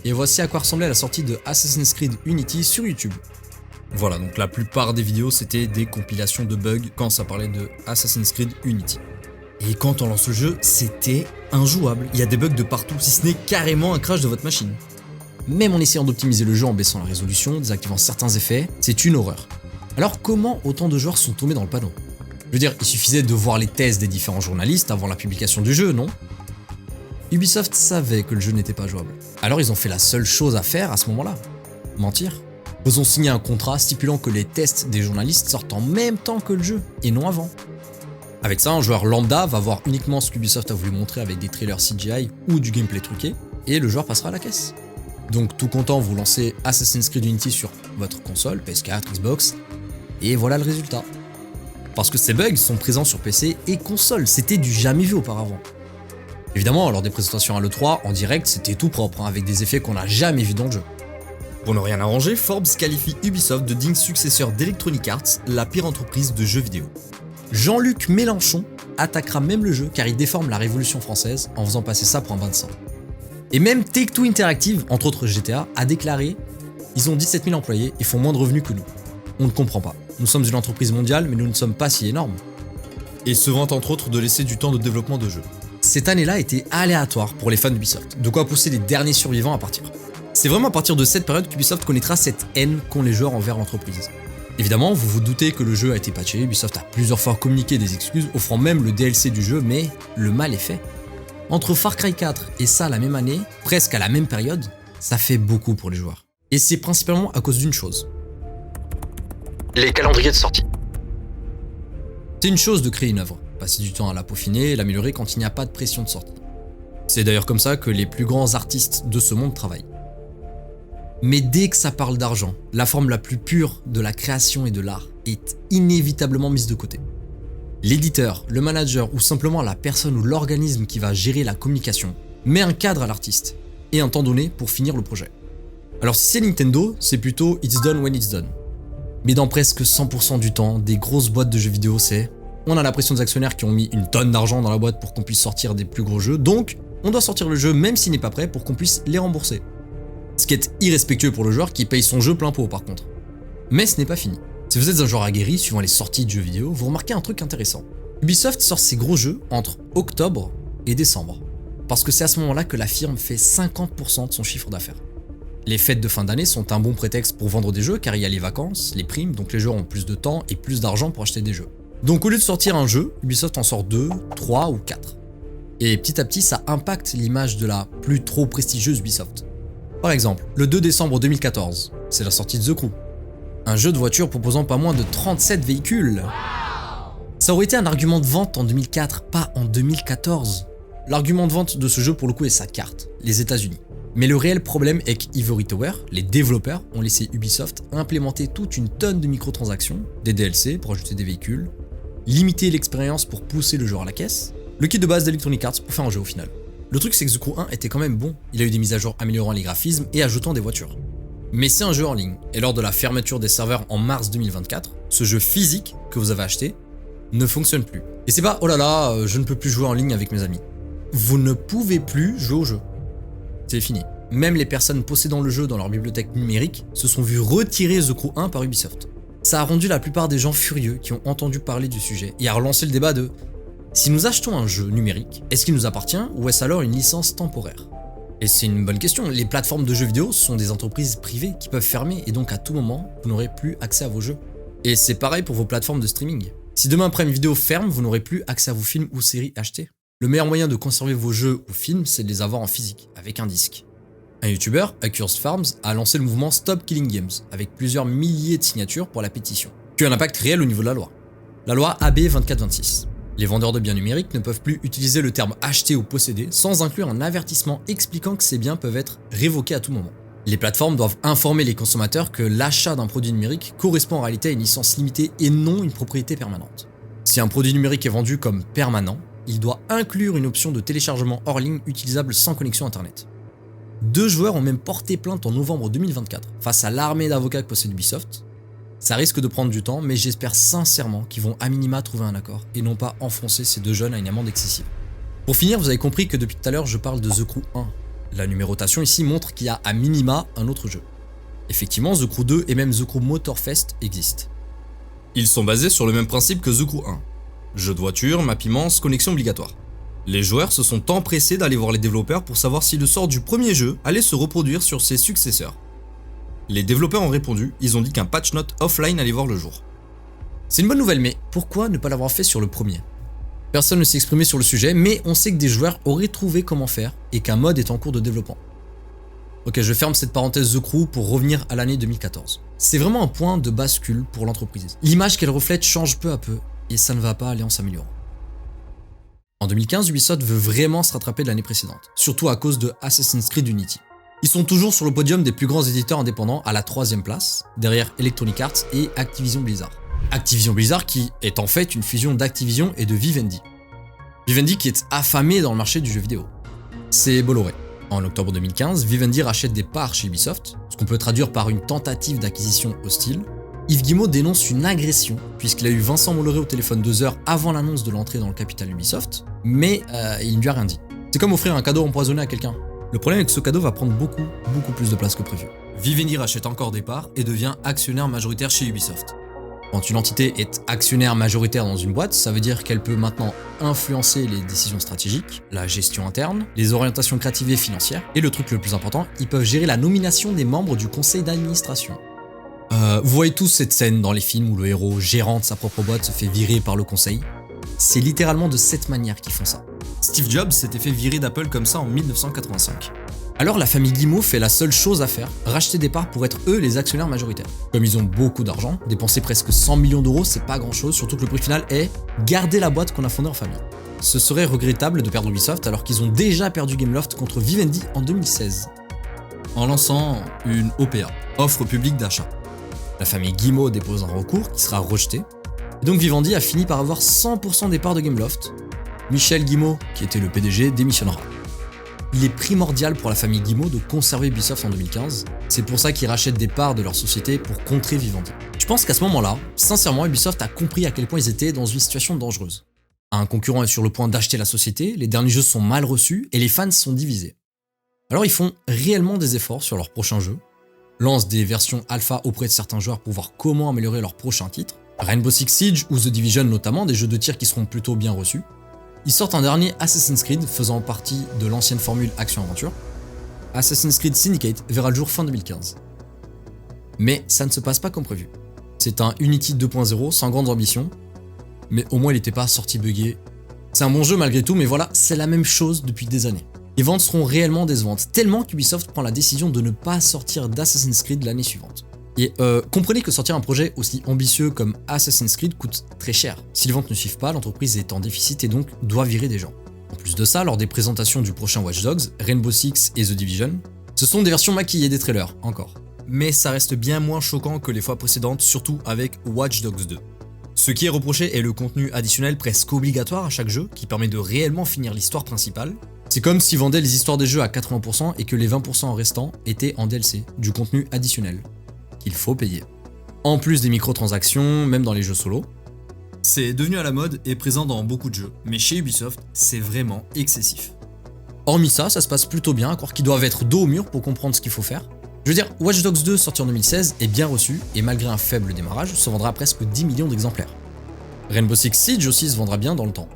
Et voici à quoi ressemblait la sortie de Assassin's Creed Unity sur YouTube. Voilà, donc la plupart des vidéos c'était des compilations de bugs quand ça parlait de Assassin's Creed Unity. Et quand on lance le jeu, c'était injouable. Il y a des bugs de partout, si ce n'est carrément un crash de votre machine. Même en essayant d'optimiser le jeu en baissant la résolution, désactivant certains effets, c'est une horreur. Alors comment autant de joueurs sont tombés dans le panneau? Je veux dire, il suffisait de voir les tests des différents journalistes avant la publication du jeu, non? Ubisoft savait que le jeu n'était pas jouable. Alors ils ont fait la seule chose à faire à ce moment-là. Mentir. Ils ont signé un contrat stipulant que les tests des journalistes sortent en même temps que le jeu, et non avant. Avec ça, un joueur lambda va voir uniquement ce qu'Ubisoft a voulu montrer avec des trailers CGI ou du gameplay truqué, et le joueur passera à la caisse. Donc tout content, vous lancez Assassin's Creed Unity sur votre console, PS4, Xbox, et voilà le résultat. Parce que ces bugs sont présents sur PC et console, c'était du jamais vu auparavant. Évidemment, lors des présentations à l'E3, en direct, c'était tout propre, avec des effets qu'on n'a jamais vus dans le jeu. Pour ne rien arranger, Forbes qualifie Ubisoft de digne successeur d'Electronic Arts, la pire entreprise de jeux vidéo. Jean-Luc Mélenchon attaquera même le jeu car il déforme la Révolution française en faisant passer ça pour un bain de sang. Et même Take-Two Interactive, entre autres GTA, a déclaré « Ils ont 17 000 employés et font moins de revenus que nous. On ne comprend pas. Nous sommes une entreprise mondiale mais nous ne sommes pas si énormes. » Et se vante entre autres de laisser du temps de développement de jeux. Cette année-là était aléatoire pour les fans d'Ubisoft, de quoi pousser les derniers survivants à partir. C'est vraiment à partir de cette période qu'Ubisoft connaîtra cette haine qu'ont les joueurs envers l'entreprise. Évidemment, vous vous doutez que le jeu a été patché, Ubisoft a plusieurs fois communiqué des excuses, offrant même le DLC du jeu, mais le mal est fait. Entre Far Cry 4 et ça la même année, presque à la même période, ça fait beaucoup pour les joueurs. Et c'est principalement à cause d'une chose. Les calendriers de sortie. C'est une chose de créer une œuvre, passer du temps à la peaufiner et l'améliorer quand il n'y a pas de pression de sortie. C'est d'ailleurs comme ça que les plus grands artistes de ce monde travaillent. Mais dès que ça parle d'argent, la forme la plus pure de la création et de l'art est inévitablement mise de côté. L'éditeur, le manager ou simplement la personne ou l'organisme qui va gérer la communication met un cadre à l'artiste et un temps donné pour finir le projet. Alors si c'est Nintendo, c'est plutôt it's done when it's done. Mais dans presque 100% du temps, des grosses boîtes de jeux vidéo, c'est on a la pression des actionnaires qui ont mis une tonne d'argent dans la boîte pour qu'on puisse sortir des plus gros jeux, donc on doit sortir le jeu même s'il n'est pas prêt pour qu'on puisse les rembourser. Ce qui est irrespectueux pour le joueur qui paye son jeu plein pot par contre. Mais ce n'est pas fini. Si vous êtes un joueur aguerri suivant les sorties de jeux vidéo, vous remarquez un truc intéressant. Ubisoft sort ses gros jeux entre octobre et décembre. Parce que c'est à ce moment-là que la firme fait 50% de son chiffre d'affaires. Les fêtes de fin d'année sont un bon prétexte pour vendre des jeux car il y a les vacances, les primes, donc les joueurs ont plus de temps et plus d'argent pour acheter des jeux. Donc au lieu de sortir un jeu, Ubisoft en sort 2, 3 ou 4. Et petit à petit, ça impacte l'image de la plus trop prestigieuse Ubisoft. Par exemple, le 2 décembre 2014, c'est la sortie de The Crew. Un jeu de voiture proposant pas moins de 37 véhicules. Ça aurait été un argument de vente en 2004, pas en 2014. L'argument de vente de ce jeu pour le coup est sa carte, les États-Unis. Mais le réel problème est qu'Ivory Tower, les développeurs, ont laissé Ubisoft implémenter toute une tonne de microtransactions, des DLC pour ajouter des véhicules, limiter l'expérience pour pousser le joueur à la caisse, le kit de base d'Electronic Arts pour faire un jeu au final. Le truc c'est que The Crew 1 était quand même bon, il a eu des mises à jour améliorant les graphismes et ajoutant des voitures. Mais c'est un jeu en ligne, et lors de la fermeture des serveurs en mars 2024, ce jeu physique que vous avez acheté ne fonctionne plus. Et c'est pas « oh là là, je ne peux plus jouer en ligne avec mes amis ». Vous ne pouvez plus jouer au jeu. C'est fini. Même les personnes possédant le jeu dans leur bibliothèque numérique se sont vues retirer The Crew 1 par Ubisoft. Ça a rendu la plupart des gens furieux qui ont entendu parler du sujet et a relancé le débat de « si nous achetons un jeu numérique, est-ce qu'il nous appartient ou est-ce alors une licence temporaire ?» Et c'est une bonne question, les plateformes de jeux vidéo sont des entreprises privées qui peuvent fermer et donc à tout moment, vous n'aurez plus accès à vos jeux. Et c'est pareil pour vos plateformes de streaming. Si demain Prime Video ferme, vous n'aurez plus accès à vos films ou séries achetés. Le meilleur moyen de conserver vos jeux ou films, c'est de les avoir en physique, avec un disque. Un youtubeur, Accursed Farms, a lancé le mouvement Stop Killing Games, avec plusieurs milliers de signatures pour la pétition, qui a un impact réel au niveau de la loi. La loi AB 2426. Les vendeurs de biens numériques ne peuvent plus utiliser le terme acheter ou posséder sans inclure un avertissement expliquant que ces biens peuvent être révoqués à tout moment. Les plateformes doivent informer les consommateurs que l'achat d'un produit numérique correspond en réalité à une licence limitée et non une propriété permanente. Si un produit numérique est vendu comme permanent, il doit inclure une option de téléchargement hors ligne utilisable sans connexion internet. 2 joueurs ont même porté plainte en novembre 2024 face à l'armée d'avocats que possède Ubisoft. Ça risque de prendre du temps, mais j'espère sincèrement qu'ils vont à minima trouver un accord et non pas enfoncer ces 2 jeunes à une amende excessive. Pour finir, vous avez compris que depuis tout à l'heure je parle de The Crew 1. La numérotation ici montre qu'il y a à minima un autre jeu. Effectivement, The Crew 2 et même The Crew Motorfest existent. Ils sont basés sur le même principe que The Crew 1. Jeu de voiture, map immense, connexion obligatoire. Les joueurs se sont empressés d'aller voir les développeurs pour savoir si le sort du premier jeu allait se reproduire sur ses successeurs. Les développeurs ont répondu, ils ont dit qu'un patch note offline allait voir le jour. C'est une bonne nouvelle, mais pourquoi ne pas l'avoir fait sur le premier ? Personne ne s'est exprimé sur le sujet, mais on sait que des joueurs auraient trouvé comment faire et qu'un mode est en cours de développement. Ok, je ferme cette parenthèse The Crew pour revenir à l'année 2014. C'est vraiment un point de bascule pour l'entreprise. L'image qu'elle reflète change peu à peu, et ça ne va pas aller en s'améliorant. En 2015, Ubisoft veut vraiment se rattraper de l'année précédente, surtout à cause de Assassin's Creed Unity. Ils sont toujours sur le podium des plus grands éditeurs indépendants à la 3e place, derrière Electronic Arts et Activision Blizzard. Activision Blizzard qui est en fait une fusion d'Activision et de Vivendi. Vivendi qui est affamé dans le marché du jeu vidéo. C'est Bolloré. En octobre 2015, Vivendi rachète des parts chez Ubisoft, ce qu'on peut traduire par une tentative d'acquisition hostile. Yves Guillemot dénonce une agression, puisqu'il a eu Vincent Bolloré au téléphone 2 heures avant l'annonce de l'entrée dans le capital Ubisoft, mais il ne lui a rien dit. C'est comme offrir un cadeau empoisonné à quelqu'un. Le problème est que ce cadeau va prendre beaucoup plus de place que prévu. Vivendi rachète encore des parts et devient actionnaire majoritaire chez Ubisoft. Quand une entité est actionnaire majoritaire dans une boîte, ça veut dire qu'elle peut maintenant influencer les décisions stratégiques, la gestion interne, les orientations créatives et financières, et le truc le plus important, ils peuvent gérer la nomination des membres du conseil d'administration. Vous voyez tous cette scène dans les films où le héros gérant de sa propre boîte se fait virer par le conseil. C'est littéralement de cette manière qu'ils font ça. Steve Jobs s'était fait virer d'Apple comme ça en 1985. Alors la famille Guillemot fait la seule chose à faire, racheter des parts pour être eux les actionnaires majoritaires. Comme ils ont beaucoup d'argent, dépenser presque 100 millions d'euros c'est pas grand chose, surtout que le prix final est garder la boîte qu'on a fondée en famille. Ce serait regrettable de perdre Ubisoft alors qu'ils ont déjà perdu Gameloft contre Vivendi en 2016. En lançant une OPA, offre publique d'achat. La famille Guillemot dépose un recours qui sera rejeté, et donc Vivendi a fini par avoir 100% des parts de Gameloft. Michel Guillemot, qui était le PDG, démissionnera. Il est primordial pour la famille Guillemot de conserver Ubisoft en 2015, c'est pour ça qu'ils rachètent des parts de leur société pour contrer Vivendi. Je pense qu'à ce moment-là, sincèrement, Ubisoft a compris à quel point ils étaient dans une situation dangereuse. Un concurrent est sur le point d'acheter la société, les derniers jeux sont mal reçus et les fans sont divisés. Alors ils font réellement des efforts sur leur prochain jeu, lancent des versions alpha auprès de certains joueurs pour voir comment améliorer leur prochain titre, Rainbow Six Siege ou The Division notamment, des jeux de tir qui seront plutôt bien reçus. Ils sortent un dernier Assassin's Creed faisant partie de l'ancienne formule action-aventure. Assassin's Creed Syndicate verra le jour fin 2015. Mais ça ne se passe pas comme prévu. C'est un Unity 2.0 sans grandes ambitions, mais au moins il n'était pas sorti buggé. C'est un bon jeu malgré tout, mais voilà, c'est la même chose depuis des années. Les ventes seront réellement décevantes, tellement qu'Ubisoft prend la décision de ne pas sortir d'Assassin's Creed l'année suivante. Et comprenez que sortir un projet aussi ambitieux comme Assassin's Creed coûte très cher. Si les ventes ne suivent pas, l'entreprise est en déficit et donc doit virer des gens. En plus de ça, lors des présentations du prochain Watch Dogs, Rainbow Six et The Division, ce sont des versions maquillées des trailers, encore. Mais ça reste bien moins choquant que les fois précédentes, surtout avec Watch Dogs 2. Ce qui est reproché est le contenu additionnel presque obligatoire à chaque jeu, qui permet de réellement finir l'histoire principale. C'est comme s'ils vendaient les histoires des jeux à 80% et que les 20% restants étaient en DLC, du contenu additionnel, qu'il faut payer. En plus des microtransactions, même dans les jeux solo. C'est devenu à la mode et présent dans beaucoup de jeux, mais chez Ubisoft, c'est vraiment excessif. Hormis ça, ça se passe plutôt bien, à croire qu'ils doivent être dos au mur pour comprendre ce qu'il faut faire. Je veux dire, Watch Dogs 2 sorti en 2016 est bien reçu et malgré un faible démarrage, se vendra presque 10 millions d'exemplaires. Rainbow Six Siege aussi se vendra bien dans le temps.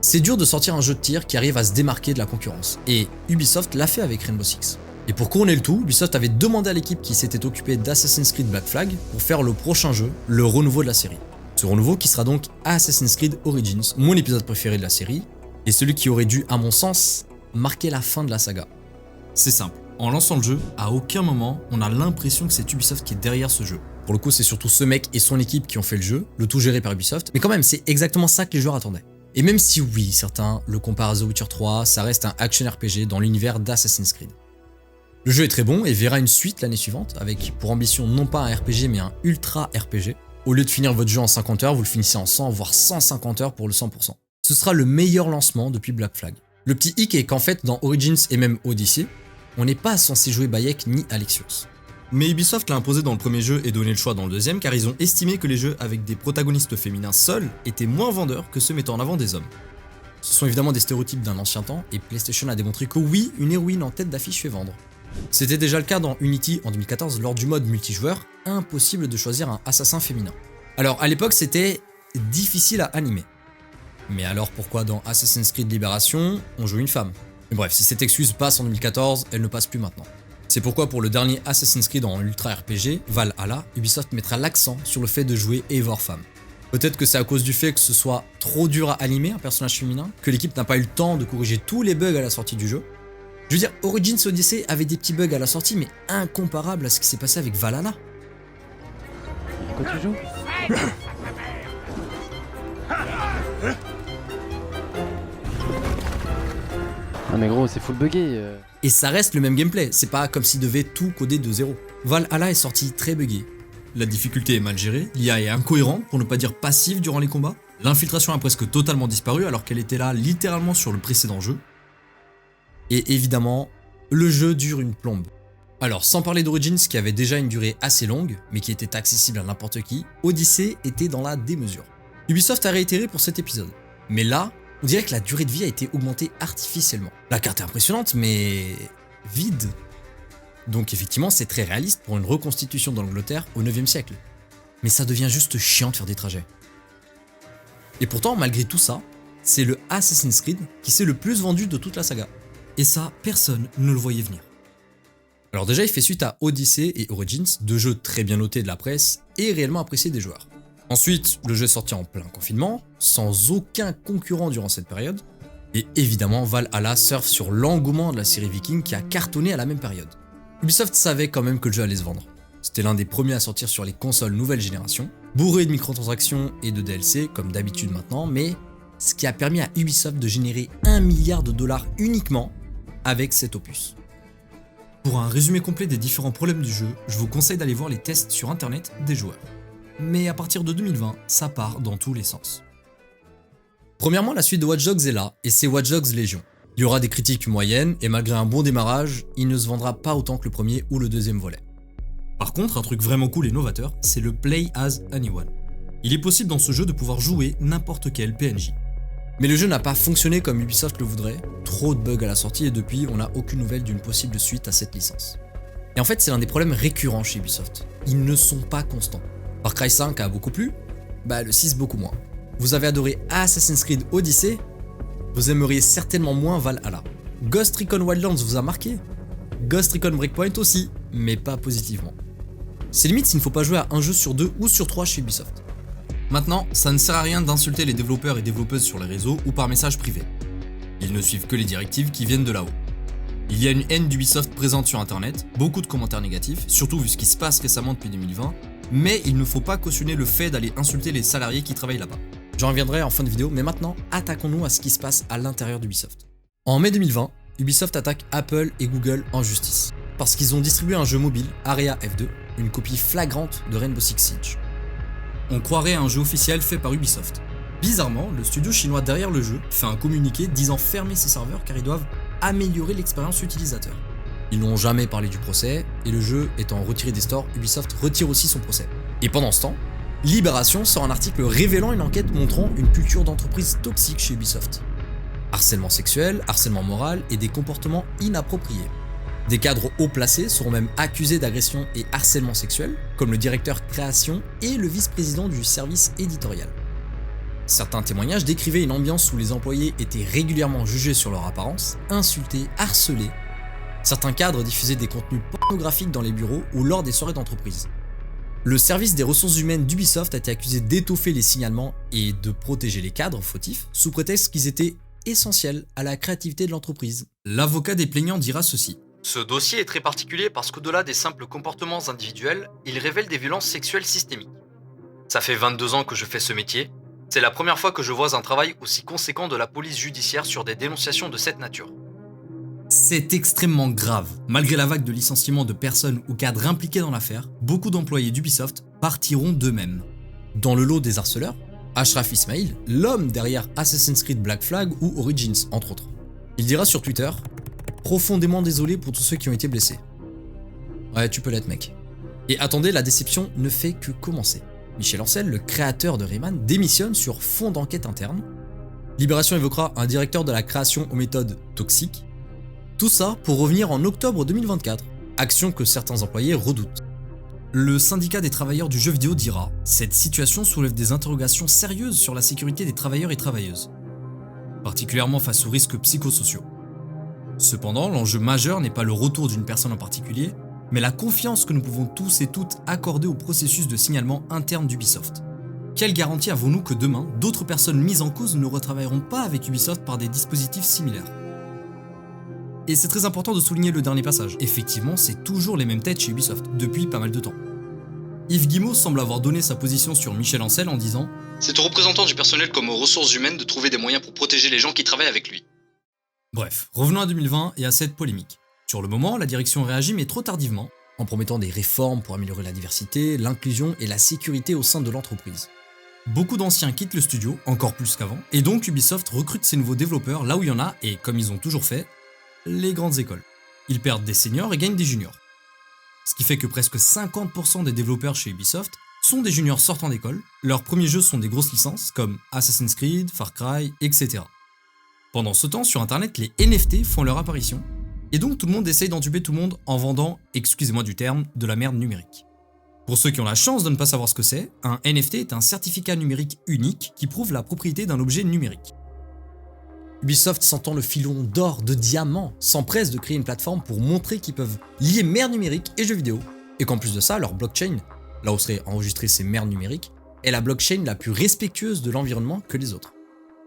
C'est dur de sortir un jeu de tir qui arrive à se démarquer de la concurrence, et Ubisoft l'a fait avec Rainbow Six. Et pour couronner le tout, Ubisoft avait demandé à l'équipe qui s'était occupée d'Assassin's Creed Black Flag pour faire le prochain jeu, le renouveau de la série. Ce renouveau qui sera donc Assassin's Creed Origins, mon épisode préféré de la série, et celui qui aurait dû, à mon sens, marquer la fin de la saga. C'est simple. En lançant le jeu, à aucun moment, on a l'impression que c'est Ubisoft qui est derrière ce jeu. Pour le coup, c'est surtout ce mec et son équipe qui ont fait le jeu, le tout géré par Ubisoft, mais quand même, c'est exactement ça que les joueurs attendaient. Et même si oui, certains le comparent à The Witcher 3, ça reste un action RPG dans l'univers d'Assassin's Creed. Le jeu est très bon et verra une suite l'année suivante, avec pour ambition non pas un RPG mais un ultra RPG. Au lieu de finir votre jeu en 50 heures, vous le finissez en 100 voire 150 heures pour le 100%. Ce sera le meilleur lancement depuis Black Flag. Le petit hic est qu'en fait, dans Origins et même Odyssey, on n'est pas censé jouer Bayek ni Alexios. Mais Ubisoft l'a imposé dans le premier jeu et donné le choix dans le deuxième car ils ont estimé que les jeux avec des protagonistes féminins seuls étaient moins vendeurs que ceux mettant en avant des hommes. Ce sont évidemment des stéréotypes d'un ancien temps et PlayStation a démontré que oui, une héroïne en tête d'affiche fait vendre. C'était déjà le cas dans Unity en 2014 lors du mode multijoueur, impossible de choisir un assassin féminin. Alors à l'époque c'était difficile à animer. Mais alors pourquoi dans Assassin's Creed Libération, on joue une femme? Mais bref, si cette excuse passe en 2014, elle ne passe plus maintenant. C'est pourquoi pour le dernier Assassin's Creed en Ultra RPG, Valhalla, Ubisoft mettra l'accent sur le fait de jouer Eivor femme. Peut-être que c'est à cause du fait que ce soit trop dur à animer un personnage féminin, que l'équipe n'a pas eu le temps de corriger tous les bugs à la sortie du jeu. Je veux dire, Origins Odyssey avait des petits bugs à la sortie, mais incomparables à ce qui s'est passé avec Valhalla. Quand tu joues Ah mais gros, c'est full buggé. Et ça reste le même gameplay, c'est pas comme s'ils devaient tout coder de zéro. Valhalla est sorti très buggé. La difficulté est mal gérée, l'IA est incohérente pour ne pas dire passive durant les combats, l'infiltration a presque totalement disparu alors qu'elle était là littéralement sur le précédent jeu. Et évidemment, le jeu dure une plombe. Alors sans parler d'Origins qui avait déjà une durée assez longue, mais qui était accessible à n'importe qui, Odyssey était dans la démesure. Ubisoft a réitéré pour cet épisode. Mais là, on dirait que la durée de vie a été augmentée artificiellement. La carte est impressionnante, mais vide. Donc effectivement, c'est très réaliste pour une reconstitution de l'Angleterre au 9e siècle. Mais ça devient juste chiant de faire des trajets. Et pourtant, malgré tout ça, c'est le Assassin's Creed qui s'est le plus vendu de toute la saga. Et ça, personne ne le voyait venir. Alors déjà, il fait suite à Odyssey et Origins, deux jeux très bien notés de la presse et réellement appréciés des joueurs. Ensuite, le jeu est sorti en plein confinement, sans aucun concurrent durant cette période, et évidemment Valhalla surfe sur l'engouement de la série Viking qui a cartonné à la même période. Ubisoft savait quand même que le jeu allait se vendre. C'était l'un des premiers à sortir sur les consoles nouvelle génération, bourré de microtransactions et de DLC comme d'habitude maintenant, mais ce qui a permis à Ubisoft de générer 1 milliard de dollars uniquement avec cet opus. Pour un résumé complet des différents problèmes du jeu, je vous conseille d'aller voir les tests sur internet des joueurs. Mais à partir de 2020, ça part dans tous les sens. Premièrement, la suite de Watch Dogs est là, et c'est Watch Dogs Legion. Il y aura des critiques moyennes, et malgré un bon démarrage, il ne se vendra pas autant que le premier ou le deuxième volet. Par contre, un truc vraiment cool et novateur, c'est le Play as Anyone. Il est possible dans ce jeu de pouvoir jouer n'importe quel PNJ. Mais le jeu n'a pas fonctionné comme Ubisoft le voudrait, trop de bugs à la sortie et depuis on n'a aucune nouvelle d'une possible suite à cette licence. Et en fait c'est l'un des problèmes récurrents chez Ubisoft, ils ne sont pas constants. Far Cry 5 a beaucoup plu, le 6 beaucoup moins. Vous avez adoré Assassin's Creed Odyssey, vous aimeriez certainement moins Valhalla. Ghost Recon Wildlands vous a marqué, Ghost Recon Breakpoint aussi, mais pas positivement. C'est limite s'il ne faut pas jouer à un jeu sur 2 ou sur 3 chez Ubisoft. Maintenant, ça ne sert à rien d'insulter les développeurs et développeuses sur les réseaux ou par message privé. Ils ne suivent que les directives qui viennent de là-haut. Il y a une haine d'Ubisoft présente sur internet, beaucoup de commentaires négatifs, surtout vu ce qui se passe récemment depuis 2020, mais il ne faut pas cautionner le fait d'aller insulter les salariés qui travaillent là-bas. J'en reviendrai en fin de vidéo, mais maintenant, attaquons-nous à ce qui se passe à l'intérieur d'Ubisoft. En mai 2020, Ubisoft attaque Apple et Google en justice, parce qu'ils ont distribué un jeu mobile, Area F2, une copie flagrante de Rainbow Six Siege. On croirait un jeu officiel fait par Ubisoft. Bizarrement, le studio chinois derrière le jeu fait un communiqué disant fermer ses serveurs car ils doivent améliorer l'expérience utilisateur. Ils n'ont jamais parlé du procès, et le jeu étant retiré des stores, Ubisoft retire aussi son procès. Et pendant ce temps, Libération sort un article révélant une enquête montrant une culture d'entreprise toxique chez Ubisoft. Harcèlement sexuel, harcèlement moral et des comportements inappropriés. Des cadres haut placés seront même accusés d'agression et harcèlement sexuel, comme le directeur création et le vice-président du service éditorial. Certains témoignages décrivaient une ambiance où les employés étaient régulièrement jugés sur leur apparence, insultés, harcelés. Certains cadres diffusaient des contenus pornographiques dans les bureaux ou lors des soirées d'entreprise. Le service des ressources humaines d'Ubisoft a été accusé d'étoffer les signalements et de protéger les cadres fautifs sous prétexte qu'ils étaient essentiels à la créativité de l'entreprise. L'avocat des plaignants dira ceci. Ce dossier est très particulier parce qu'au-delà des simples comportements individuels, il révèle des violences sexuelles systémiques. Ça fait 22 ans que je fais ce métier. C'est la première fois que je vois un travail aussi conséquent de la police judiciaire sur des dénonciations de cette nature. C'est extrêmement grave. Malgré la vague de licenciements de personnes ou cadres impliqués dans l'affaire, beaucoup d'employés d'Ubisoft partiront d'eux-mêmes. Dans le lot des harceleurs, Ashraf Ismail, l'homme derrière Assassin's Creed Black Flag ou Origins entre autres. Il dira sur Twitter « Profondément désolé pour tous ceux qui ont été blessés. » Ouais, tu peux l'être mec. Et attendez, la déception ne fait que commencer. Michel Ancel, le créateur de Rayman, démissionne sur fond d'enquête interne. Libération évoquera un directeur de la création aux méthodes toxiques. Tout ça pour revenir en octobre 2024, action que certains employés redoutent. Le syndicat des travailleurs du jeu vidéo dira « Cette situation soulève des interrogations sérieuses sur la sécurité des travailleurs et travailleuses, particulièrement face aux risques psychosociaux. Cependant, l'enjeu majeur n'est pas le retour d'une personne en particulier, mais la confiance que nous pouvons tous et toutes accorder au processus de signalement interne d'Ubisoft. Quelle garantie avons-nous que demain, d'autres personnes mises en cause ne retravailleront pas avec Ubisoft par des dispositifs similaires ? Et c'est très important de souligner le dernier passage. Effectivement, c'est toujours les mêmes têtes chez Ubisoft, depuis pas mal de temps. Yves Guillemot semble avoir donné sa position sur Michel Ancel en disant « C'est au représentant du personnel comme aux ressources humaines de trouver des moyens pour protéger les gens qui travaillent avec lui. » Bref, revenons à 2020 et à cette polémique. Sur le moment, la direction réagit mais trop tardivement, en promettant des réformes pour améliorer la diversité, l'inclusion et la sécurité au sein de l'entreprise. Beaucoup d'anciens quittent le studio, encore plus qu'avant, et donc Ubisoft recrute ses nouveaux développeurs là où il y en a, et comme ils ont toujours fait, les grandes écoles. Ils perdent des seniors et gagnent des juniors. Ce qui fait que presque 50% des développeurs chez Ubisoft sont des juniors sortant d'école, leurs premiers jeux sont des grosses licences comme Assassin's Creed, Far Cry, etc. Pendant ce temps, sur internet, les NFT font leur apparition, et donc tout le monde essaye d'entuber tout le monde en vendant, excusez-moi du terme, de la merde numérique. Pour ceux qui ont la chance de ne pas savoir ce que c'est, un NFT est un certificat numérique unique qui prouve la propriété d'un objet numérique. Ubisoft, sentant le filon d'or, de diamant, s'empresse de créer une plateforme pour montrer qu'ils peuvent lier merde numérique et jeux vidéo, et qu'en plus de ça, leur blockchain, là où seraient enregistrées ces merdes numériques, est la blockchain la plus respectueuse de l'environnement que les autres.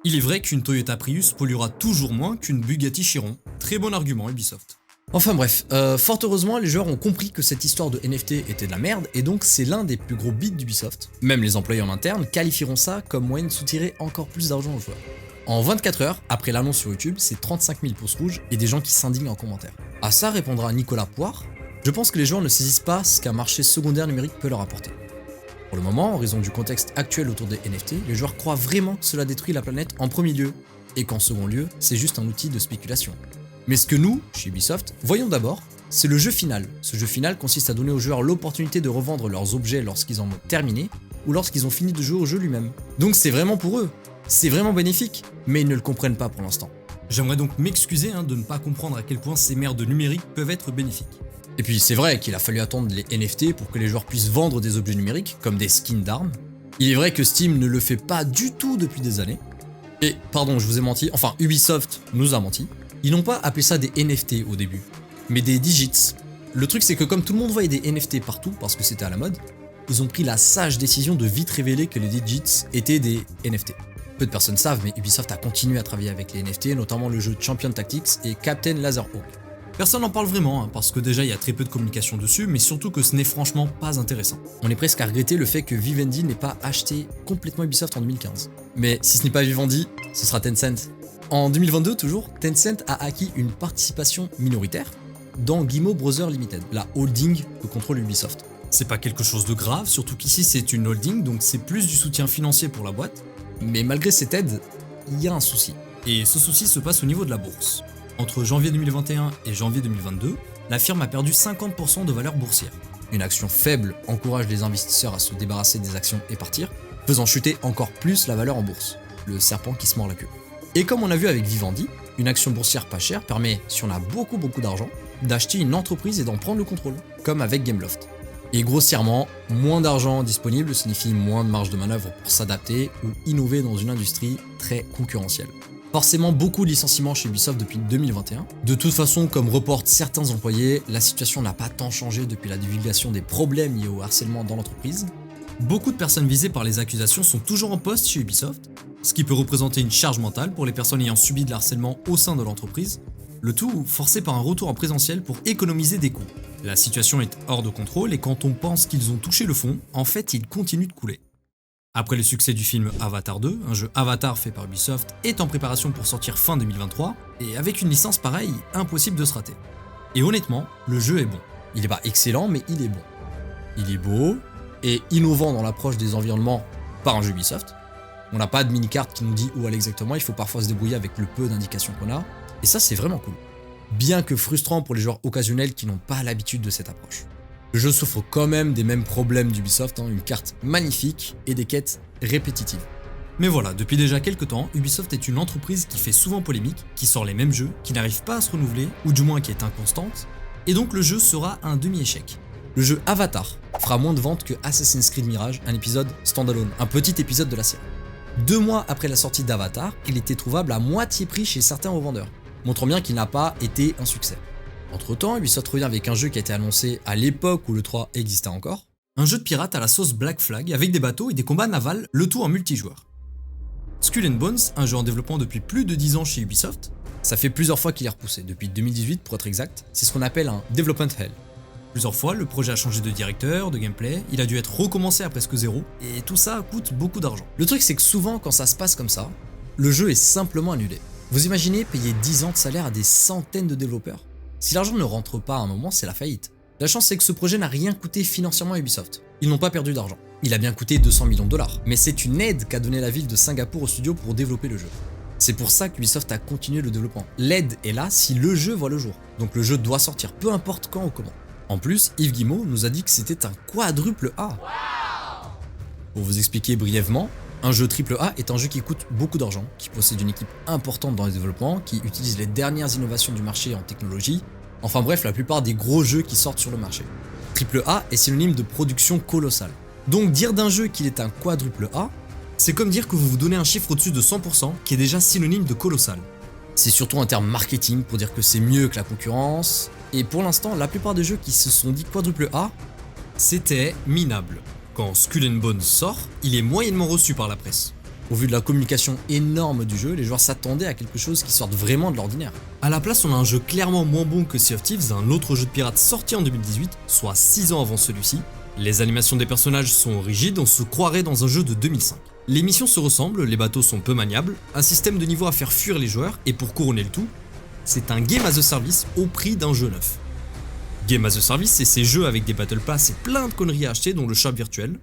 Il est vrai qu'une Toyota Prius polluera toujours moins qu'une Bugatti Chiron. Très bon argument, Ubisoft. Enfin bref, fort heureusement, les joueurs ont compris que cette histoire de NFT était de la merde, et donc c'est l'un des plus gros bits d'Ubisoft. Même les employés en interne qualifieront ça comme moyen de soutirer encore plus d'argent aux joueurs. En 24 heures, après l'annonce sur YouTube, c'est 35 000 pouces rouges et des gens qui s'indignent en commentaire. À ça répondra Nicolas Poire. Je pense que les joueurs ne saisissent pas ce qu'un marché secondaire numérique peut leur apporter. Pour le moment, en raison du contexte actuel autour des NFT, les joueurs croient vraiment que cela détruit la planète en premier lieu, et qu'en second lieu, c'est juste un outil de spéculation. Mais ce que nous, chez Ubisoft, voyons d'abord, c'est le jeu final. Ce jeu final consiste à donner aux joueurs l'opportunité de revendre leurs objets lorsqu'ils en ont terminé, ou lorsqu'ils ont fini de jouer au jeu lui-même. Donc c'est vraiment pour eux. C'est vraiment bénéfique, mais ils ne le comprennent pas pour l'instant. J'aimerais donc m'excuser de ne pas comprendre à quel point ces merdes numériques peuvent être bénéfiques. Et puis c'est vrai qu'il a fallu attendre les NFT pour que les joueurs puissent vendre des objets numériques, comme des skins d'armes. Il est vrai que Steam ne le fait pas du tout depuis des années. Et pardon, je vous ai menti, enfin Ubisoft nous a menti. Ils n'ont pas appelé ça des NFT au début, mais des digits. Le truc c'est que comme tout le monde voyait des NFT partout parce que c'était à la mode, ils ont pris la sage décision de vite révéler que les digits étaient des NFT. Peu de personnes savent, mais Ubisoft a continué à travailler avec les NFT, notamment le jeu Champion Tactics et Captain Laserhawk. Personne n'en parle vraiment, parce que déjà il y a très peu de communication dessus, mais surtout que ce n'est franchement pas intéressant. On est presque à regretter le fait que Vivendi n'ait pas acheté complètement Ubisoft en 2015. Mais si ce n'est pas Vivendi, ce sera Tencent. En 2022 toujours, Tencent a acquis une participation minoritaire dans Guillemot Brothers Limited, la holding que contrôle Ubisoft. C'est pas quelque chose de grave, surtout qu'ici c'est une holding, donc c'est plus du soutien financier pour la boîte. Mais malgré cette aide, il y a un souci. Et ce souci se passe au niveau de la bourse. Entre janvier 2021 et janvier 2022, la firme a perdu 50% de valeur boursière. Une action faible encourage les investisseurs à se débarrasser des actions et partir, faisant chuter encore plus la valeur en bourse. Le serpent qui se mord la queue. Et comme on a vu avec Vivendi, une action boursière pas chère permet, si on a beaucoup d'argent, d'acheter une entreprise et d'en prendre le contrôle, comme avec Gameloft. Et grossièrement, moins d'argent disponible signifie moins de marge de manœuvre pour s'adapter ou innover dans une industrie très concurrentielle. Forcément beaucoup de licenciements chez Ubisoft depuis 2021. De toute façon, comme reportent certains employés, la situation n'a pas tant changé depuis la divulgation des problèmes liés au harcèlement dans l'entreprise. Beaucoup de personnes visées par les accusations sont toujours en poste chez Ubisoft, ce qui peut représenter une charge mentale pour les personnes ayant subi de l'harcèlement au sein de l'entreprise, le tout forcé par un retour en présentiel pour économiser des coûts. La situation est hors de contrôle et quand on pense qu'ils ont touché le fond, en fait ils continuent de couler. Après le succès du film Avatar 2, un jeu Avatar fait par Ubisoft est en préparation pour sortir fin 2023, et avec une licence pareille, impossible de se rater. Et honnêtement, le jeu est bon. Il est pas excellent, mais il est bon. Il est beau, et innovant dans l'approche des environnements par un jeu Ubisoft. On n'a pas de mini-carte qui nous dit où aller exactement, il faut parfois se débrouiller avec le peu d'indications qu'on a, et ça c'est vraiment cool. Bien que frustrant pour les joueurs occasionnels qui n'ont pas l'habitude de cette approche. Le jeu souffre quand même des mêmes problèmes d'Ubisoft, une carte magnifique et des quêtes répétitives. Mais voilà, depuis déjà quelques temps, Ubisoft est une entreprise qui fait souvent polémique, qui sort les mêmes jeux, qui n'arrive pas à se renouveler, ou du moins qui est inconstante, et donc le jeu sera un demi-échec. Le jeu Avatar fera moins de ventes que Assassin's Creed Mirage, un épisode standalone, un petit épisode de la série. 2 mois après la sortie d'Avatar, il était trouvable à moitié prix chez certains revendeurs, montrant bien qu'il n'a pas été un succès. Entre temps, Ubisoft revient avec un jeu qui a été annoncé à l'époque où le 3 existait encore, un jeu de pirate à la sauce Black Flag avec des bateaux et des combats navals, le tout en multijoueur. Skull and Bones, un jeu en développement depuis plus de 10 ans chez Ubisoft, ça fait plusieurs fois qu'il est repoussé, depuis 2018 pour être exact, c'est ce qu'on appelle un Development Hell. Plusieurs fois, le projet a changé de directeur, de gameplay, il a dû être recommencé à presque zéro, et tout ça coûte beaucoup d'argent. Le truc c'est que souvent quand ça se passe comme ça, le jeu est simplement annulé. Vous imaginez payer 10 ans de salaire à des centaines de développeurs? Si l'argent ne rentre pas à un moment, c'est la faillite. La chance c'est que ce projet n'a rien coûté financièrement à Ubisoft. Ils n'ont pas perdu d'argent. Il a bien coûté 200 millions de dollars, mais c'est une aide qu'a donné la ville de Singapour au studio pour développer le jeu. C'est pour ça qu'Ubisoft a continué le développement. L'aide est là si le jeu voit le jour. Donc le jeu doit sortir, peu importe quand ou comment. En plus, Yves Guillemot nous a dit que c'était un quadruple A. Pour vous expliquer brièvement, un jeu AAA est un jeu qui coûte beaucoup d'argent, qui possède une équipe importante dans les développements, qui utilise les dernières innovations du marché en technologie, enfin bref, la plupart des gros jeux qui sortent sur le marché. AAA est synonyme de production colossale. Donc dire d'un jeu qu'il est un quadruple A, c'est comme dire que vous vous donnez un chiffre au-dessus de 100% qui est déjà synonyme de colossal. C'est surtout un terme marketing pour dire que c'est mieux que la concurrence, et pour l'instant, la plupart des jeux qui se sont dit quadruple A, c'était minable. Quand Skull and Bones sort, il est moyennement reçu par la presse. Au vu de la communication énorme du jeu, les joueurs s'attendaient à quelque chose qui sorte vraiment de l'ordinaire. À la place, on a un jeu clairement moins bon que Sea of Thieves, un autre jeu de pirates sorti en 2018, soit 6 ans avant celui-ci. Les animations des personnages sont rigides, on se croirait dans un jeu de 2005. Les missions se ressemblent, les bateaux sont peu maniables, un système de niveau à faire fuir les joueurs, et pour couronner le tout, c'est un game as a service au prix d'un jeu neuf. Game as a service, c'est ces jeux avec des battle pass et plein de conneries à acheter, dont le shop virtuel.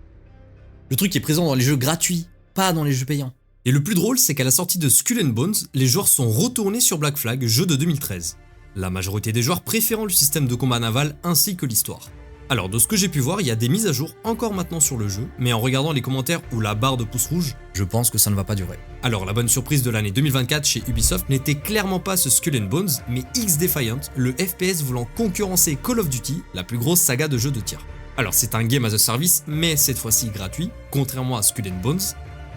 Le truc est présent dans les jeux gratuits, pas dans les jeux payants. Et le plus drôle, c'est qu'à la sortie de Skull and Bones, les joueurs sont retournés sur Black Flag, jeu de 2013. La majorité des joueurs préférant le système de combat naval ainsi que l'histoire. Alors de ce que j'ai pu voir, il y a des mises à jour encore maintenant sur le jeu, mais en regardant les commentaires ou la barre de pouce rouge, je pense que ça ne va pas durer. Alors la bonne surprise de l'année 2024 chez Ubisoft n'était clairement pas ce Skull and Bones, mais X-Defiant, le FPS voulant concurrencer Call of Duty, la plus grosse saga de jeux de tir. Alors c'est un game as a service, mais cette fois-ci gratuit, contrairement à Skull and Bones,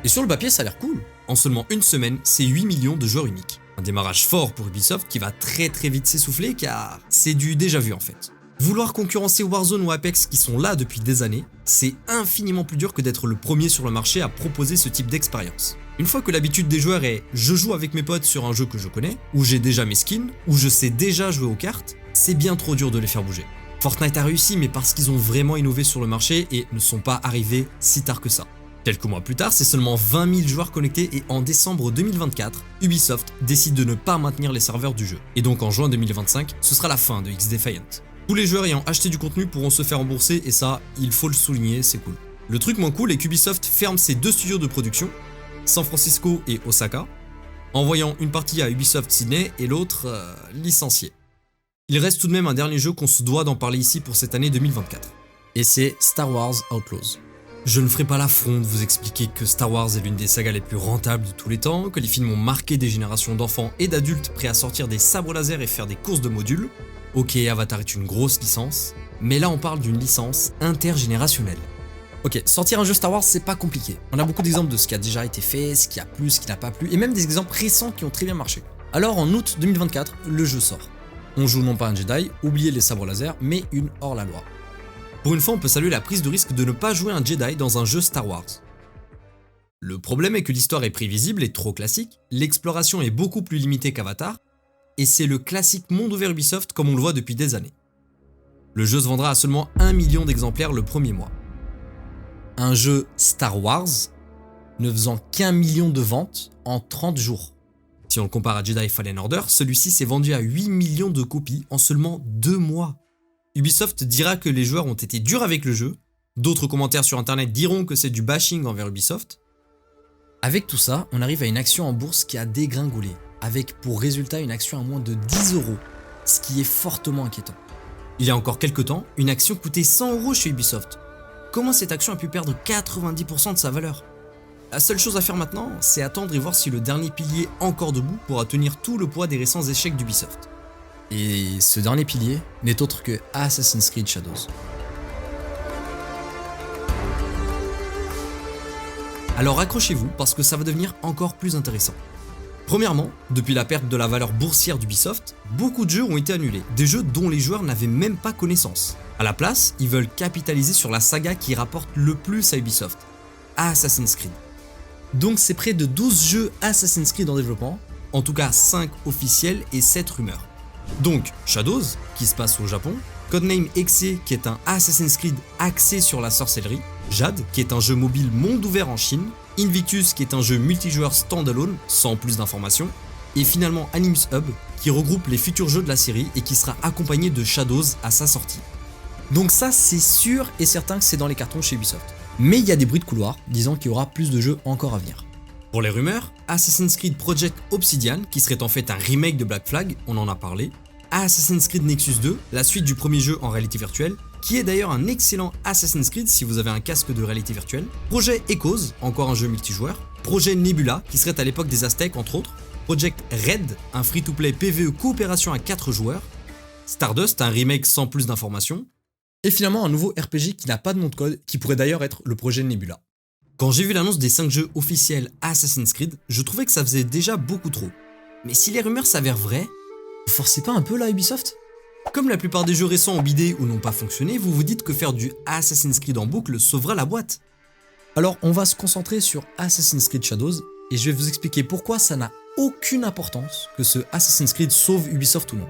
et sur le papier ça a l'air cool. En seulement une semaine, c'est 8 millions de joueurs uniques. Un démarrage fort pour Ubisoft qui va très vite s'essouffler car c'est du déjà vu en fait. Vouloir concurrencer Warzone ou Apex qui sont là depuis des années, c'est infiniment plus dur que d'être le premier sur le marché à proposer ce type d'expérience. Une fois que l'habitude des joueurs est « je joue avec mes potes sur un jeu que je connais », où j'ai déjà mes skins, où je sais déjà jouer aux cartes, c'est bien trop dur de les faire bouger. Fortnite a réussi mais parce qu'ils ont vraiment innové sur le marché et ne sont pas arrivés si tard que ça. Quelques mois plus tard, c'est seulement 20 000 joueurs connectés et en décembre 2024, Ubisoft décide de ne pas maintenir les serveurs du jeu. Et donc en juin 2025, ce sera la fin de X-Defiant. Tous les joueurs ayant acheté du contenu pourront se faire rembourser et ça, il faut le souligner, c'est cool. Le truc moins cool est qu'Ubisoft ferme ses 2 studios de production, San Francisco et Osaka, envoyant une partie à Ubisoft Sydney et l'autre licenciée. Il reste tout de même un dernier jeu qu'on se doit d'en parler ici pour cette année 2024. Et c'est Star Wars Outlaws. Je ne ferai pas l'affront de vous expliquer que Star Wars est l'une des sagas les plus rentables de tous les temps, que les films ont marqué des générations d'enfants et d'adultes prêts à sortir des sabres laser et faire des courses de modules. Ok, Avatar est une grosse licence, mais là on parle d'une licence intergénérationnelle. Ok, sortir un jeu Star Wars c'est pas compliqué. On a beaucoup d'exemples de ce qui a déjà été fait, ce qui a plu, ce qui n'a pas plu, et même des exemples récents qui ont très bien marché. Alors en août 2024, le jeu sort. On joue non pas un Jedi, oubliez les sabres laser, mais une hors-la-loi. Pour une fois on peut saluer la prise de risque de ne pas jouer un Jedi dans un jeu Star Wars. Le problème est que l'histoire est prévisible et trop classique, l'exploration est beaucoup plus limitée qu'Avatar, et c'est le classique monde ouvert Ubisoft comme on le voit depuis des années. Le jeu se vendra à seulement 1 million d'exemplaires le premier mois. Un jeu Star Wars ne faisant qu'1 million de ventes en 30 jours. Si on le compare à Jedi Fallen Order, celui-ci s'est vendu à 8 millions de copies en seulement 2 mois. Ubisoft dira que les joueurs ont été durs avec le jeu, d'autres commentaires sur internet diront que c'est du bashing envers Ubisoft. Avec tout ça, on arrive à une action en bourse qui a dégringolé, avec pour résultat une action à moins de 10 €, ce qui est fortement inquiétant. Il y a encore quelques temps, une action coûtait 100 € chez Ubisoft. Comment cette action a pu perdre 90% de sa valeur? La seule chose à faire maintenant, c'est attendre et voir si le dernier pilier encore debout pourra tenir tout le poids des récents échecs d'Ubisoft. Et ce dernier pilier n'est autre que Assassin's Creed Shadows. Alors accrochez-vous parce que ça va devenir encore plus intéressant. Premièrement, depuis la perte de la valeur boursière d'Ubisoft, beaucoup de jeux ont été annulés, des jeux dont les joueurs n'avaient même pas connaissance. À la place, ils veulent capitaliser sur la saga qui rapporte le plus à Ubisoft, Assassin's Creed. Donc c'est près de 12 jeux Assassin's Creed en développement, en tout cas 5 officiels et 7 rumeurs. Donc Shadows, qui se passe au Japon, Codename Exe, qui est un Assassin's Creed axé sur la sorcellerie, Jade, qui est un jeu mobile monde ouvert en Chine, Invictus, qui est un jeu multijoueur standalone, sans plus d'informations, et finalement Animus Hub, qui regroupe les futurs jeux de la série et qui sera accompagné de Shadows à sa sortie. Donc ça c'est sûr et certain que c'est dans les cartons chez Ubisoft. Mais il y a des bruits de couloir disant qu'il y aura plus de jeux encore à venir. Pour les rumeurs, Assassin's Creed Project Obsidian, qui serait en fait un remake de Black Flag, on en a parlé, Assassin's Creed Nexus 2, la suite du premier jeu en réalité virtuelle, qui est d'ailleurs un excellent Assassin's Creed si vous avez un casque de réalité virtuelle, Projet Echoes, encore un jeu multijoueur, Projet Nebula, qui serait à l'époque des Aztèques entre autres, Project Red, un free-to-play PvE coopération à 4 joueurs, Stardust, un remake sans plus d'informations, et finalement un nouveau RPG qui n'a pas de nom de code, qui pourrait d'ailleurs être le projet Nebula. Quand j'ai vu l'annonce des 5 jeux officiels Assassin's Creed, je trouvais que ça faisait déjà beaucoup trop. Mais si les rumeurs s'avèrent vraies, vous forcez pas un peu là Ubisoft? Comme la plupart des jeux récents ont bidé ou n'ont pas fonctionné, vous vous dites que faire du Assassin's Creed en boucle sauvera la boîte. Alors on va se concentrer sur Assassin's Creed Shadows, et je vais vous expliquer pourquoi ça n'a aucune importance que ce Assassin's Creed sauve Ubisoft ou non.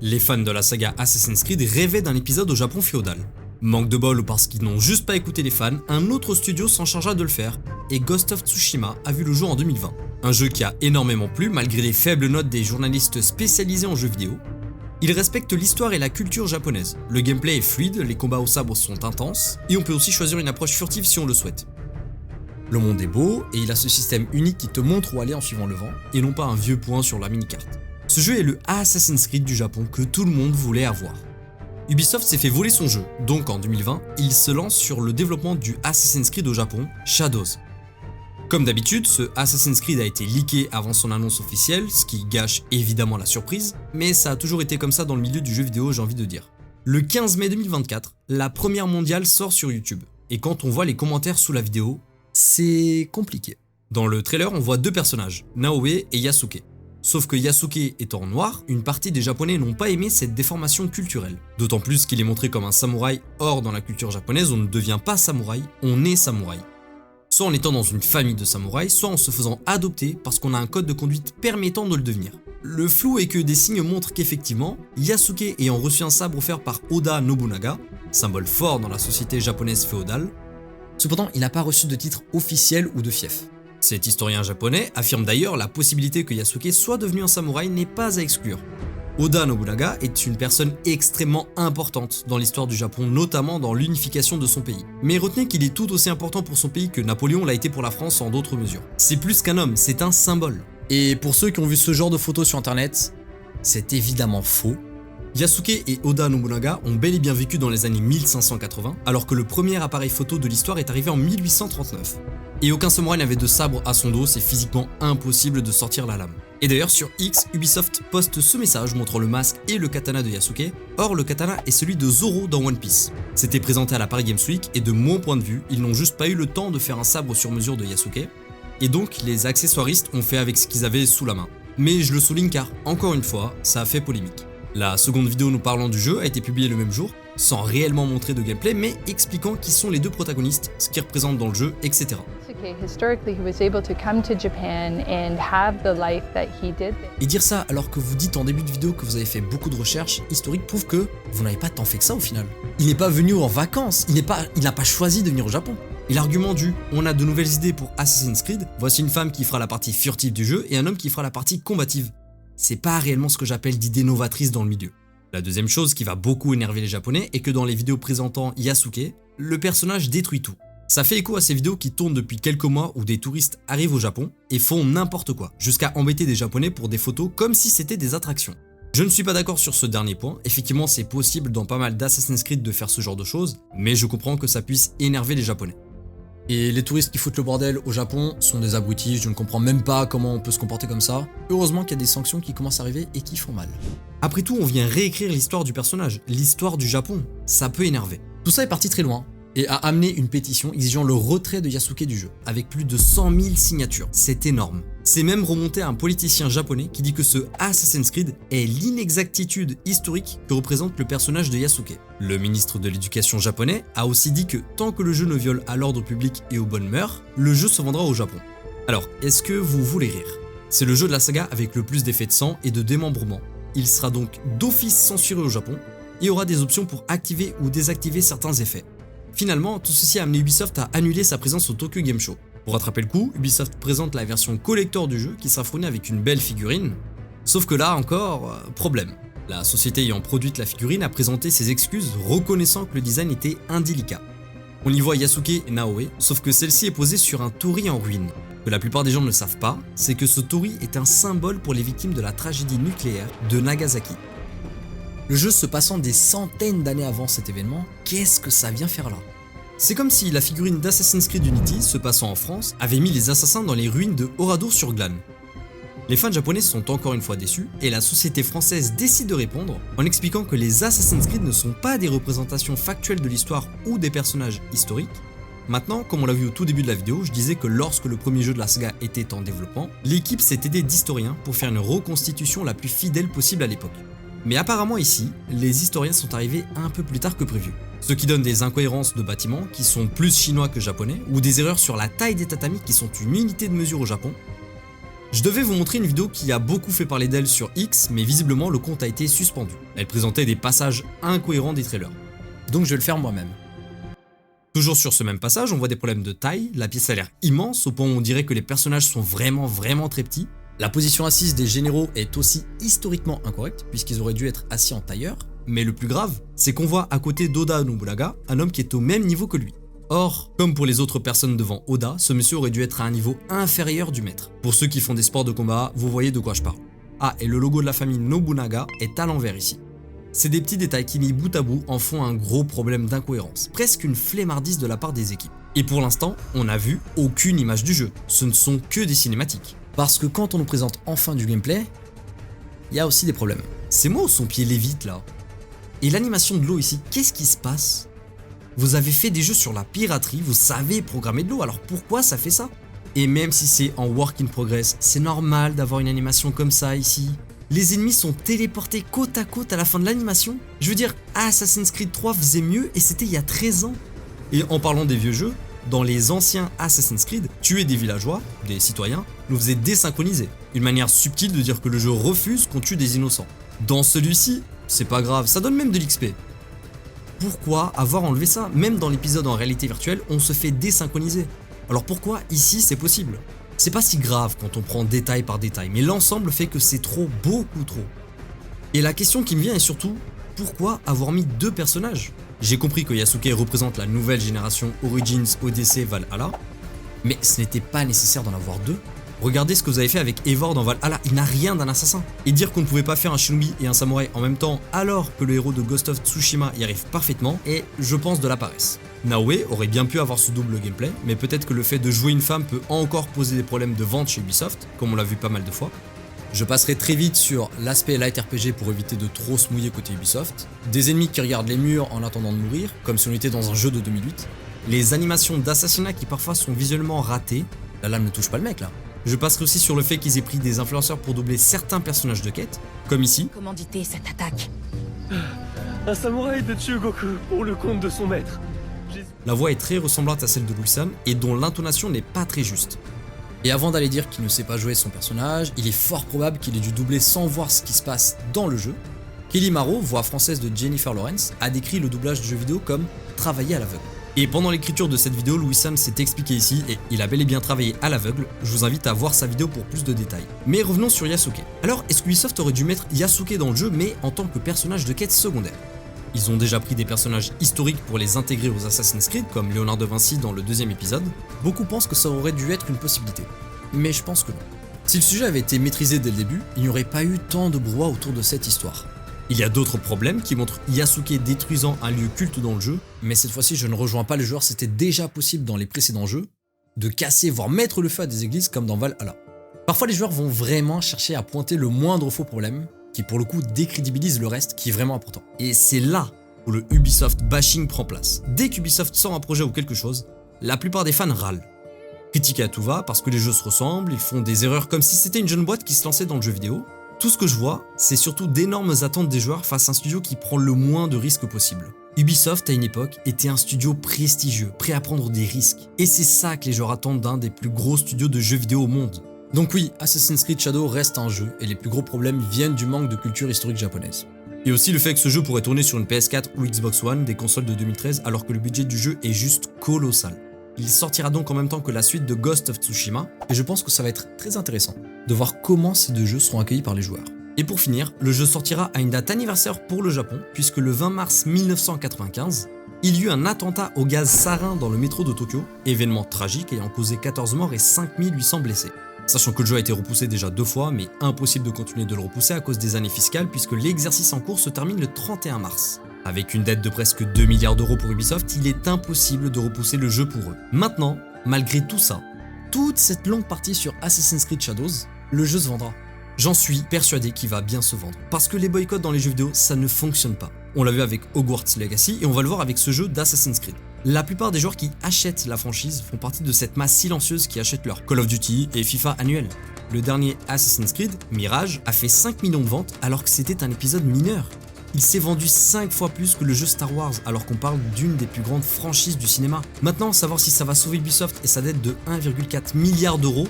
Les fans de la saga Assassin's Creed rêvaient d'un épisode au Japon féodal. Manque de bol ou parce qu'ils n'ont juste pas écouté les fans, un autre studio s'en chargea de le faire, et Ghost of Tsushima a vu le jour en 2020. Un jeu qui a énormément plu malgré les faibles notes des journalistes spécialisés en jeux vidéo. Il respecte l'histoire et la culture japonaise, le gameplay est fluide, les combats au sabre sont intenses, et on peut aussi choisir une approche furtive si on le souhaite. Le monde est beau, et il a ce système unique qui te montre où aller en suivant le vent, et non pas un vieux point sur la mini-carte. Ce jeu est le Assassin's Creed du Japon que tout le monde voulait avoir. Ubisoft s'est fait voler son jeu, donc en 2020, il se lance sur le développement du Assassin's Creed au Japon, Shadows. Comme d'habitude, ce Assassin's Creed a été leaké avant son annonce officielle, ce qui gâche évidemment la surprise, mais ça a toujours été comme ça dans le milieu du jeu vidéo, j'ai envie de dire. Le 15 mai 2024, la première mondiale sort sur YouTube, et quand on voit les commentaires sous la vidéo, c'est compliqué. Dans le trailer, on voit deux personnages, Naoe et Yasuke. Sauf que Yasuke étant noir, une partie des japonais n'ont pas aimé cette déformation culturelle. D'autant plus qu'il est montré comme un samouraï, or dans la culture japonaise, on ne devient pas samouraï, on est samouraï. Soit en étant dans une famille de samouraïs, soit en se faisant adopter parce qu'on a un code de conduite permettant de le devenir. Le flou est que des signes montrent qu'effectivement, Yasuke ayant reçu un sabre offert par Oda Nobunaga, symbole fort dans la société japonaise féodale, cependant il n'a pas reçu de titre officiel ou de fief. Cet historien japonais affirme d'ailleurs la possibilité que Yasuke soit devenu un samouraï n'est pas à exclure. Oda Nobunaga est une personne extrêmement importante dans l'histoire du Japon, notamment dans l'unification de son pays. Mais retenez qu'il est tout aussi important pour son pays que Napoléon l'a été pour la France en d'autres mesures. C'est plus qu'un homme, c'est un symbole. Et pour ceux qui ont vu ce genre de photos sur internet, c'est évidemment faux. Yasuke et Oda Nobunaga ont bel et bien vécu dans les années 1580, alors que le premier appareil photo de l'histoire est arrivé en 1839. Et aucun samouraï n'avait de sabre à son dos, c'est physiquement impossible de sortir la lame. Et d'ailleurs sur X, Ubisoft poste ce message montrant le masque et le katana de Yasuke, or le katana est celui de Zoro dans One Piece. C'était présenté à la Paris Games Week et de mon point de vue, ils n'ont juste pas eu le temps de faire un sabre sur mesure de Yasuke, et donc les accessoiristes ont fait avec ce qu'ils avaient sous la main. Mais je le souligne car, encore une fois, ça a fait polémique. La seconde vidéo nous parlant du jeu a été publiée le même jour, sans réellement montrer de gameplay, mais expliquant qui sont les deux protagonistes, ce qu'ils représentent dans le jeu, etc. Et dire ça alors que vous dites en début de vidéo que vous avez fait beaucoup de recherches historiques prouve que vous n'avez pas tant fait que ça au final. Il n'est pas venu en vacances, il n'a pas choisi de venir au Japon. Et l'argument du « on a de nouvelles idées pour Assassin's Creed », voici une femme qui fera la partie furtive du jeu et un homme qui fera la partie combative. C'est pas réellement ce que j'appelle d'idées novatrices dans le milieu. La deuxième chose qui va beaucoup énerver les japonais est que dans les vidéos présentant Yasuke, le personnage détruit tout. Ça fait écho à ces vidéos qui tournent depuis quelques mois où des touristes arrivent au Japon et font n'importe quoi, jusqu'à embêter des japonais pour des photos comme si c'était des attractions. Je ne suis pas d'accord sur ce dernier point, effectivement c'est possible dans pas mal d'Assassin's Creed de faire ce genre de choses, mais je comprends que ça puisse énerver les japonais. Et les touristes qui foutent le bordel au Japon sont des abrutis, je ne comprends même pas comment on peut se comporter comme ça. Heureusement qu'il y a des sanctions qui commencent à arriver et qui font mal. Après tout, on vient réécrire l'histoire du personnage, l'histoire du Japon, ça peut énerver. Tout ça est parti très loin et a amené une pétition exigeant le retrait de Yasuke du jeu, avec plus de 100 000 signatures, c'est énorme. C'est même remonté à un politicien japonais qui dit que ce Assassin's Creed est l'inexactitude historique que représente le personnage de Yasuke. Le ministre de l'éducation japonais a aussi dit que tant que le jeu ne viole à l'ordre public et aux bonnes mœurs, le jeu se vendra au Japon. Alors, est-ce que vous voulez rire? C'est le jeu de la saga avec le plus d'effets de sang et de démembrement. Il sera donc d'office censuré au Japon et aura des options pour activer ou désactiver certains effets. Finalement, tout ceci a amené Ubisoft à annuler sa présence au Tokyo Game Show. Pour rattraper le coup, Ubisoft présente la version collector du jeu qui sera fournie avec une belle figurine. Sauf que là encore, problème. La société ayant produit la figurine a présenté ses excuses, reconnaissant que le design était indélicat. On y voit Yasuke et Naoe, sauf que celle-ci est posée sur un torii en ruine. Ce que la plupart des gens ne savent pas, c'est que ce torii est un symbole pour les victimes de la tragédie nucléaire de Nagasaki. Le jeu se passant des centaines d'années avant cet événement, qu'est-ce que ça vient faire là? C'est comme si la figurine d'Assassin's Creed Unity, se passant en France, avait mis les assassins dans les ruines de Oradour-sur-Glane. Les fans japonais sont encore une fois déçus, et la société française décide de répondre en expliquant que les Assassin's Creed ne sont pas des représentations factuelles de l'histoire ou des personnages historiques. Maintenant, comme on l'a vu au tout début de la vidéo, je disais que lorsque le premier jeu de la saga était en développement, l'équipe s'est aidée d'historiens pour faire une reconstitution la plus fidèle possible à l'époque. Mais apparemment ici, les historiens sont arrivés un peu plus tard que prévu. Ce qui donne des incohérences de bâtiments qui sont plus chinois que japonais, ou des erreurs sur la taille des tatamis qui sont une unité de mesure au Japon. Je devais vous montrer une vidéo qui a beaucoup fait parler d'elle sur X, mais visiblement le compte a été suspendu. Elle présentait des passages incohérents des trailers. Donc je vais le faire moi-même. Toujours sur ce même passage, on voit des problèmes de taille, la pièce a l'air immense au point où on dirait que les personnages sont vraiment très petits. La position assise des généraux est aussi historiquement incorrecte, puisqu'ils auraient dû être assis en tailleur, mais le plus grave, c'est qu'on voit à côté d'Oda Nobunaga, un homme qui est au même niveau que lui. Or, comme pour les autres personnes devant Oda, ce monsieur aurait dû être à un niveau inférieur du maître. Pour ceux qui font des sports de combat, vous voyez de quoi je parle. Ah, et le logo de la famille Nobunaga est à l'envers ici. C'est des petits détails qui mis bout à bout en font un gros problème d'incohérence, presque une flemmardise de la part des équipes. Et pour l'instant, on n'a vu aucune image du jeu, ce ne sont que des cinématiques. Parce que quand on nous présente enfin du gameplay, il y a aussi des problèmes. C'est moi ou son pied lévite là? Et l'animation de l'eau ici, qu'est-ce qui se passe? Vous avez fait des jeux sur la piraterie, vous savez programmer de l'eau, alors pourquoi ça fait ça? Et même si c'est en work in progress, c'est normal d'avoir une animation comme ça ici. Les ennemis sont téléportés côte à côte à la fin de l'animation. Je veux dire, Assassin's Creed 3 faisait mieux et c'était il y a 13 ans. Et en parlant des vieux jeux, dans les anciens Assassin's Creed, tuer des villageois, des citoyens, nous faisait désynchroniser. Une manière subtile de dire que le jeu refuse qu'on tue des innocents. Dans celui-ci, c'est pas grave, ça donne même de l'XP. Pourquoi avoir enlevé ça? Même dans l'épisode en réalité virtuelle, on se fait désynchroniser. Alors pourquoi ici c'est possible? C'est pas si grave quand on prend détail par détail, mais l'ensemble fait que c'est trop, beaucoup trop. Et la question qui me vient est surtout, pourquoi avoir mis 2 personnages? J'ai compris que Yasuke représente la nouvelle génération Origins, Odyssey, Valhalla, mais ce n'était pas nécessaire d'en avoir 2. Regardez ce que vous avez fait avec Eivor dans Valhalla, il n'a rien d'un assassin. Et dire qu'on ne pouvait pas faire un shinobi et un samouraï en même temps alors que le héros de Ghost of Tsushima y arrive parfaitement est, je pense, de la paresse. Naoe aurait bien pu avoir ce double gameplay, mais peut-être que le fait de jouer une femme peut encore poser des problèmes de vente chez Ubisoft, comme on l'a vu pas mal de fois. Je passerai très vite sur l'aspect light RPG pour éviter de trop se mouiller côté Ubisoft, des ennemis qui regardent les murs en attendant de mourir, comme si on était dans un jeu de 2008, les animations d'assassinat qui parfois sont visuellement ratées, la lame ne touche pas le mec là. Je passerai aussi sur le fait qu'ils aient pris des influenceurs pour doubler certains personnages de quête, comme ici. Commanditer cette attaque. Un samouraï de Chugoku pour le compte de son maître. La voix est très ressemblante à celle de Louis-Sam et dont l'intonation n'est pas très juste. Et avant d'aller dire qu'il ne sait pas jouer son personnage, il est fort probable qu'il ait dû doubler sans voir ce qui se passe dans le jeu. Kelly Maro, voix française de Jennifer Lawrence, a décrit le doublage du jeu vidéo comme « travailler à l'aveugle ». Et pendant l'écriture de cette vidéo, Louis-Sam s'est expliqué ici et il a bel et bien travaillé à l'aveugle, je vous invite à voir sa vidéo pour plus de détails. Mais revenons sur Yasuke. Alors, est-ce que Ubisoft aurait dû mettre Yasuke dans le jeu mais en tant que personnage de quête secondaire? Ils ont déjà pris des personnages historiques pour les intégrer aux Assassin's Creed, comme Léonard de Vinci dans le 2e épisode. Beaucoup pensent que ça aurait dû être une possibilité. Mais je pense que non. Si le sujet avait été maîtrisé dès le début, il n'y aurait pas eu tant de brouhaha autour de cette histoire. Il y a d'autres problèmes qui montrent Yasuke détruisant un lieu culte dans le jeu, mais cette fois-ci je ne rejoins pas les joueurs, c'était déjà possible dans les précédents jeux, de casser voire mettre le feu à des églises comme dans Valhalla. Parfois les joueurs vont vraiment chercher à pointer le moindre faux problème, qui pour le coup décrédibilise le reste qui est vraiment important. Et c'est là où le Ubisoft bashing prend place. Dès qu'Ubisoft sort un projet ou quelque chose, la plupart des fans râlent. Critiqués à tout va parce que les jeux se ressemblent, ils font des erreurs comme si c'était une jeune boîte qui se lançait dans le jeu vidéo. Tout ce que je vois, c'est surtout d'énormes attentes des joueurs face à un studio qui prend le moins de risques possible. Ubisoft, à une époque, était un studio prestigieux, prêt à prendre des risques. Et c'est ça que les joueurs attendent d'un des plus gros studios de jeux vidéo au monde. Donc oui, Assassin's Creed Shadow reste un jeu, et les plus gros problèmes viennent du manque de culture historique japonaise. Et aussi le fait que ce jeu pourrait tourner sur une PS4 ou Xbox One, des consoles de 2013, alors que le budget du jeu est juste colossal. Il sortira donc en même temps que la suite de Ghost of Tsushima, et je pense que ça va être très intéressant de voir comment ces deux jeux seront accueillis par les joueurs. Et pour finir, le jeu sortira à une date anniversaire pour le Japon, puisque le 20 mars 1995, il y eut un attentat au gaz sarin dans le métro de Tokyo, événement tragique ayant causé 14 morts et 5800 blessés. Sachant que le jeu a été repoussé déjà 2 fois, mais impossible de continuer de le repousser à cause des années fiscales, puisque l'exercice en cours se termine le 31 mars. Avec une dette de presque 2 milliards d'euros pour Ubisoft, il est impossible de repousser le jeu pour eux. Maintenant, malgré tout ça, toute cette longue partie sur Assassin's Creed Shadows, le jeu se vendra. J'en suis persuadé qu'il va bien se vendre. Parce que les boycotts dans les jeux vidéo, ça ne fonctionne pas. On l'a vu avec Hogwarts Legacy et on va le voir avec ce jeu d'Assassin's Creed. La plupart des joueurs qui achètent la franchise font partie de cette masse silencieuse qui achète leur Call of Duty et FIFA annuel. Le dernier Assassin's Creed, Mirage, a fait 5 millions de ventes alors que c'était un épisode mineur. Il s'est vendu 5 fois plus que le jeu Star Wars alors qu'on parle d'une des plus grandes franchises du cinéma. Maintenant, savoir si ça va sauver Ubisoft et sa dette de 1,4 milliard d'euros,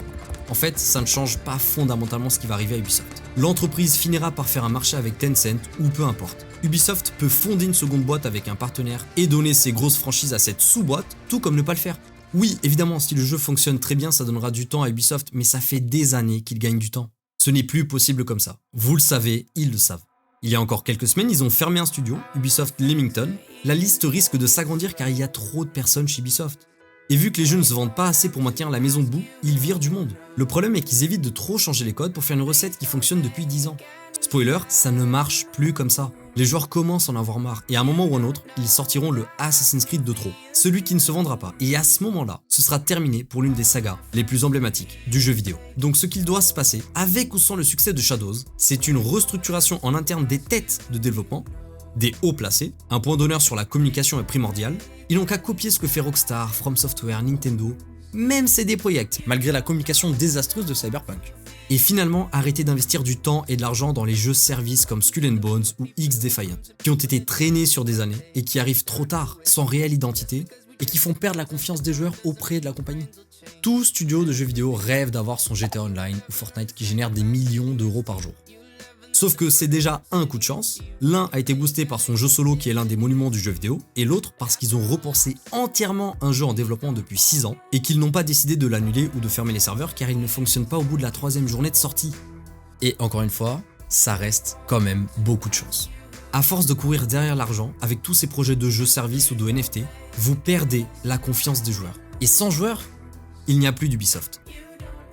en fait, ça ne change pas fondamentalement ce qui va arriver à Ubisoft. L'entreprise finira par faire un marché avec Tencent ou peu importe. Ubisoft peut fonder une seconde boîte avec un partenaire et donner ses grosses franchises à cette sous-boîte, tout comme ne pas le faire. Oui, évidemment, si le jeu fonctionne très bien, ça donnera du temps à Ubisoft, mais ça fait des années qu'ils gagnent du temps. Ce n'est plus possible comme ça. Vous le savez, ils le savent. Il y a encore quelques semaines, ils ont fermé un studio, Ubisoft Leamington. La liste risque de s'agrandir car il y a trop de personnes chez Ubisoft. Et vu que les jeux ne se vendent pas assez pour maintenir la maison debout, ils virent du monde. Le problème est qu'ils évitent de trop changer les codes pour faire une recette qui fonctionne depuis 10 ans. Spoiler, ça ne marche plus comme ça. Les joueurs commencent à en avoir marre et à un moment ou un autre, ils sortiront le Assassin's Creed de trop, celui qui ne se vendra pas. Et à ce moment-là, ce sera terminé pour l'une des sagas les plus emblématiques du jeu vidéo. Donc ce qu'il doit se passer, avec ou sans le succès de Shadows, c'est une restructuration en interne des têtes de développement, des hauts placés, un point d'honneur sur la communication est primordial. Ils n'ont qu'à copier ce que fait Rockstar, From Software, Nintendo, même CD Projekt, malgré la communication désastreuse de Cyberpunk. Et finalement, arrêter d'investir du temps et de l'argent dans les jeux services comme Skull and Bones ou X-Defiant, qui ont été traînés sur des années et qui arrivent trop tard, sans réelle identité, et qui font perdre la confiance des joueurs auprès de la compagnie. Tout studio de jeux vidéo rêve d'avoir son GTA Online ou Fortnite qui génère des millions d'euros par jour. Sauf que c'est déjà un coup de chance, l'un a été boosté par son jeu solo qui est l'un des monuments du jeu vidéo, et l'autre parce qu'ils ont repensé entièrement un jeu en développement depuis 6 ans, et qu'ils n'ont pas décidé de l'annuler ou de fermer les serveurs car il ne fonctionne pas au bout de la 3e journée de sortie. Et encore une fois, ça reste quand même beaucoup de chance. À force de courir derrière l'argent, avec tous ces projets de jeux services ou de NFT, vous perdez la confiance des joueurs. Et sans joueurs, il n'y a plus d'Ubisoft.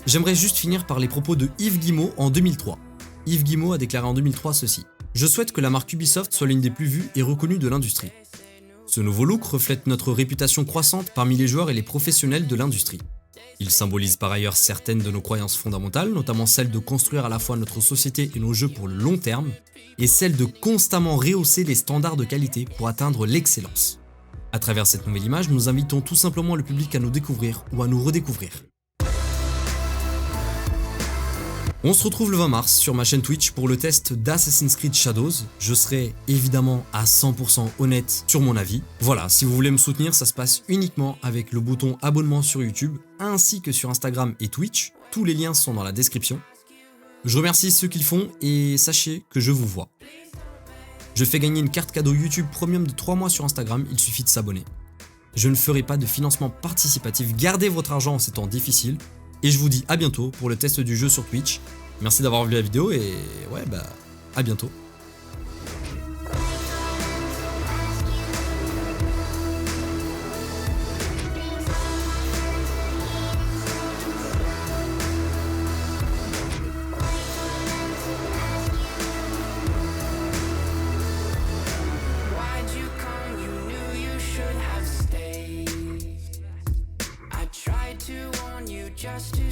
J'aimerais juste finir par les propos de Yves Guillemot en 2003. Yves Guillemot a déclaré en 2003 ceci. « Je souhaite que la marque Ubisoft soit l'une des plus vues et reconnues de l'industrie. Ce nouveau look reflète notre réputation croissante parmi les joueurs et les professionnels de l'industrie. Il symbolise par ailleurs certaines de nos croyances fondamentales, notamment celle de construire à la fois notre société et nos jeux pour le long terme, et celle de constamment rehausser les standards de qualité pour atteindre l'excellence. À travers cette nouvelle image, nous invitons tout simplement le public à nous découvrir ou à nous redécouvrir. » On se retrouve le 20 mars sur ma chaîne Twitch pour le test d'Assassin's Creed Shadows. Je serai évidemment à 100% honnête sur mon avis. Voilà, si vous voulez me soutenir, ça se passe uniquement avec le bouton abonnement sur YouTube, ainsi que sur Instagram et Twitch. Tous les liens sont dans la description. Je remercie ceux qui le font et sachez que je vous vois. Je fais gagner une carte cadeau YouTube Premium de 3 mois sur Instagram, il suffit de s'abonner. Je ne ferai pas de financement participatif, gardez votre argent en ces temps difficiles. Et je vous dis à bientôt pour le test du jeu sur Twitch. Merci d'avoir vu la vidéo et ouais à bientôt. Why'd you come? You knew you should have stayed. I tried to warn you just to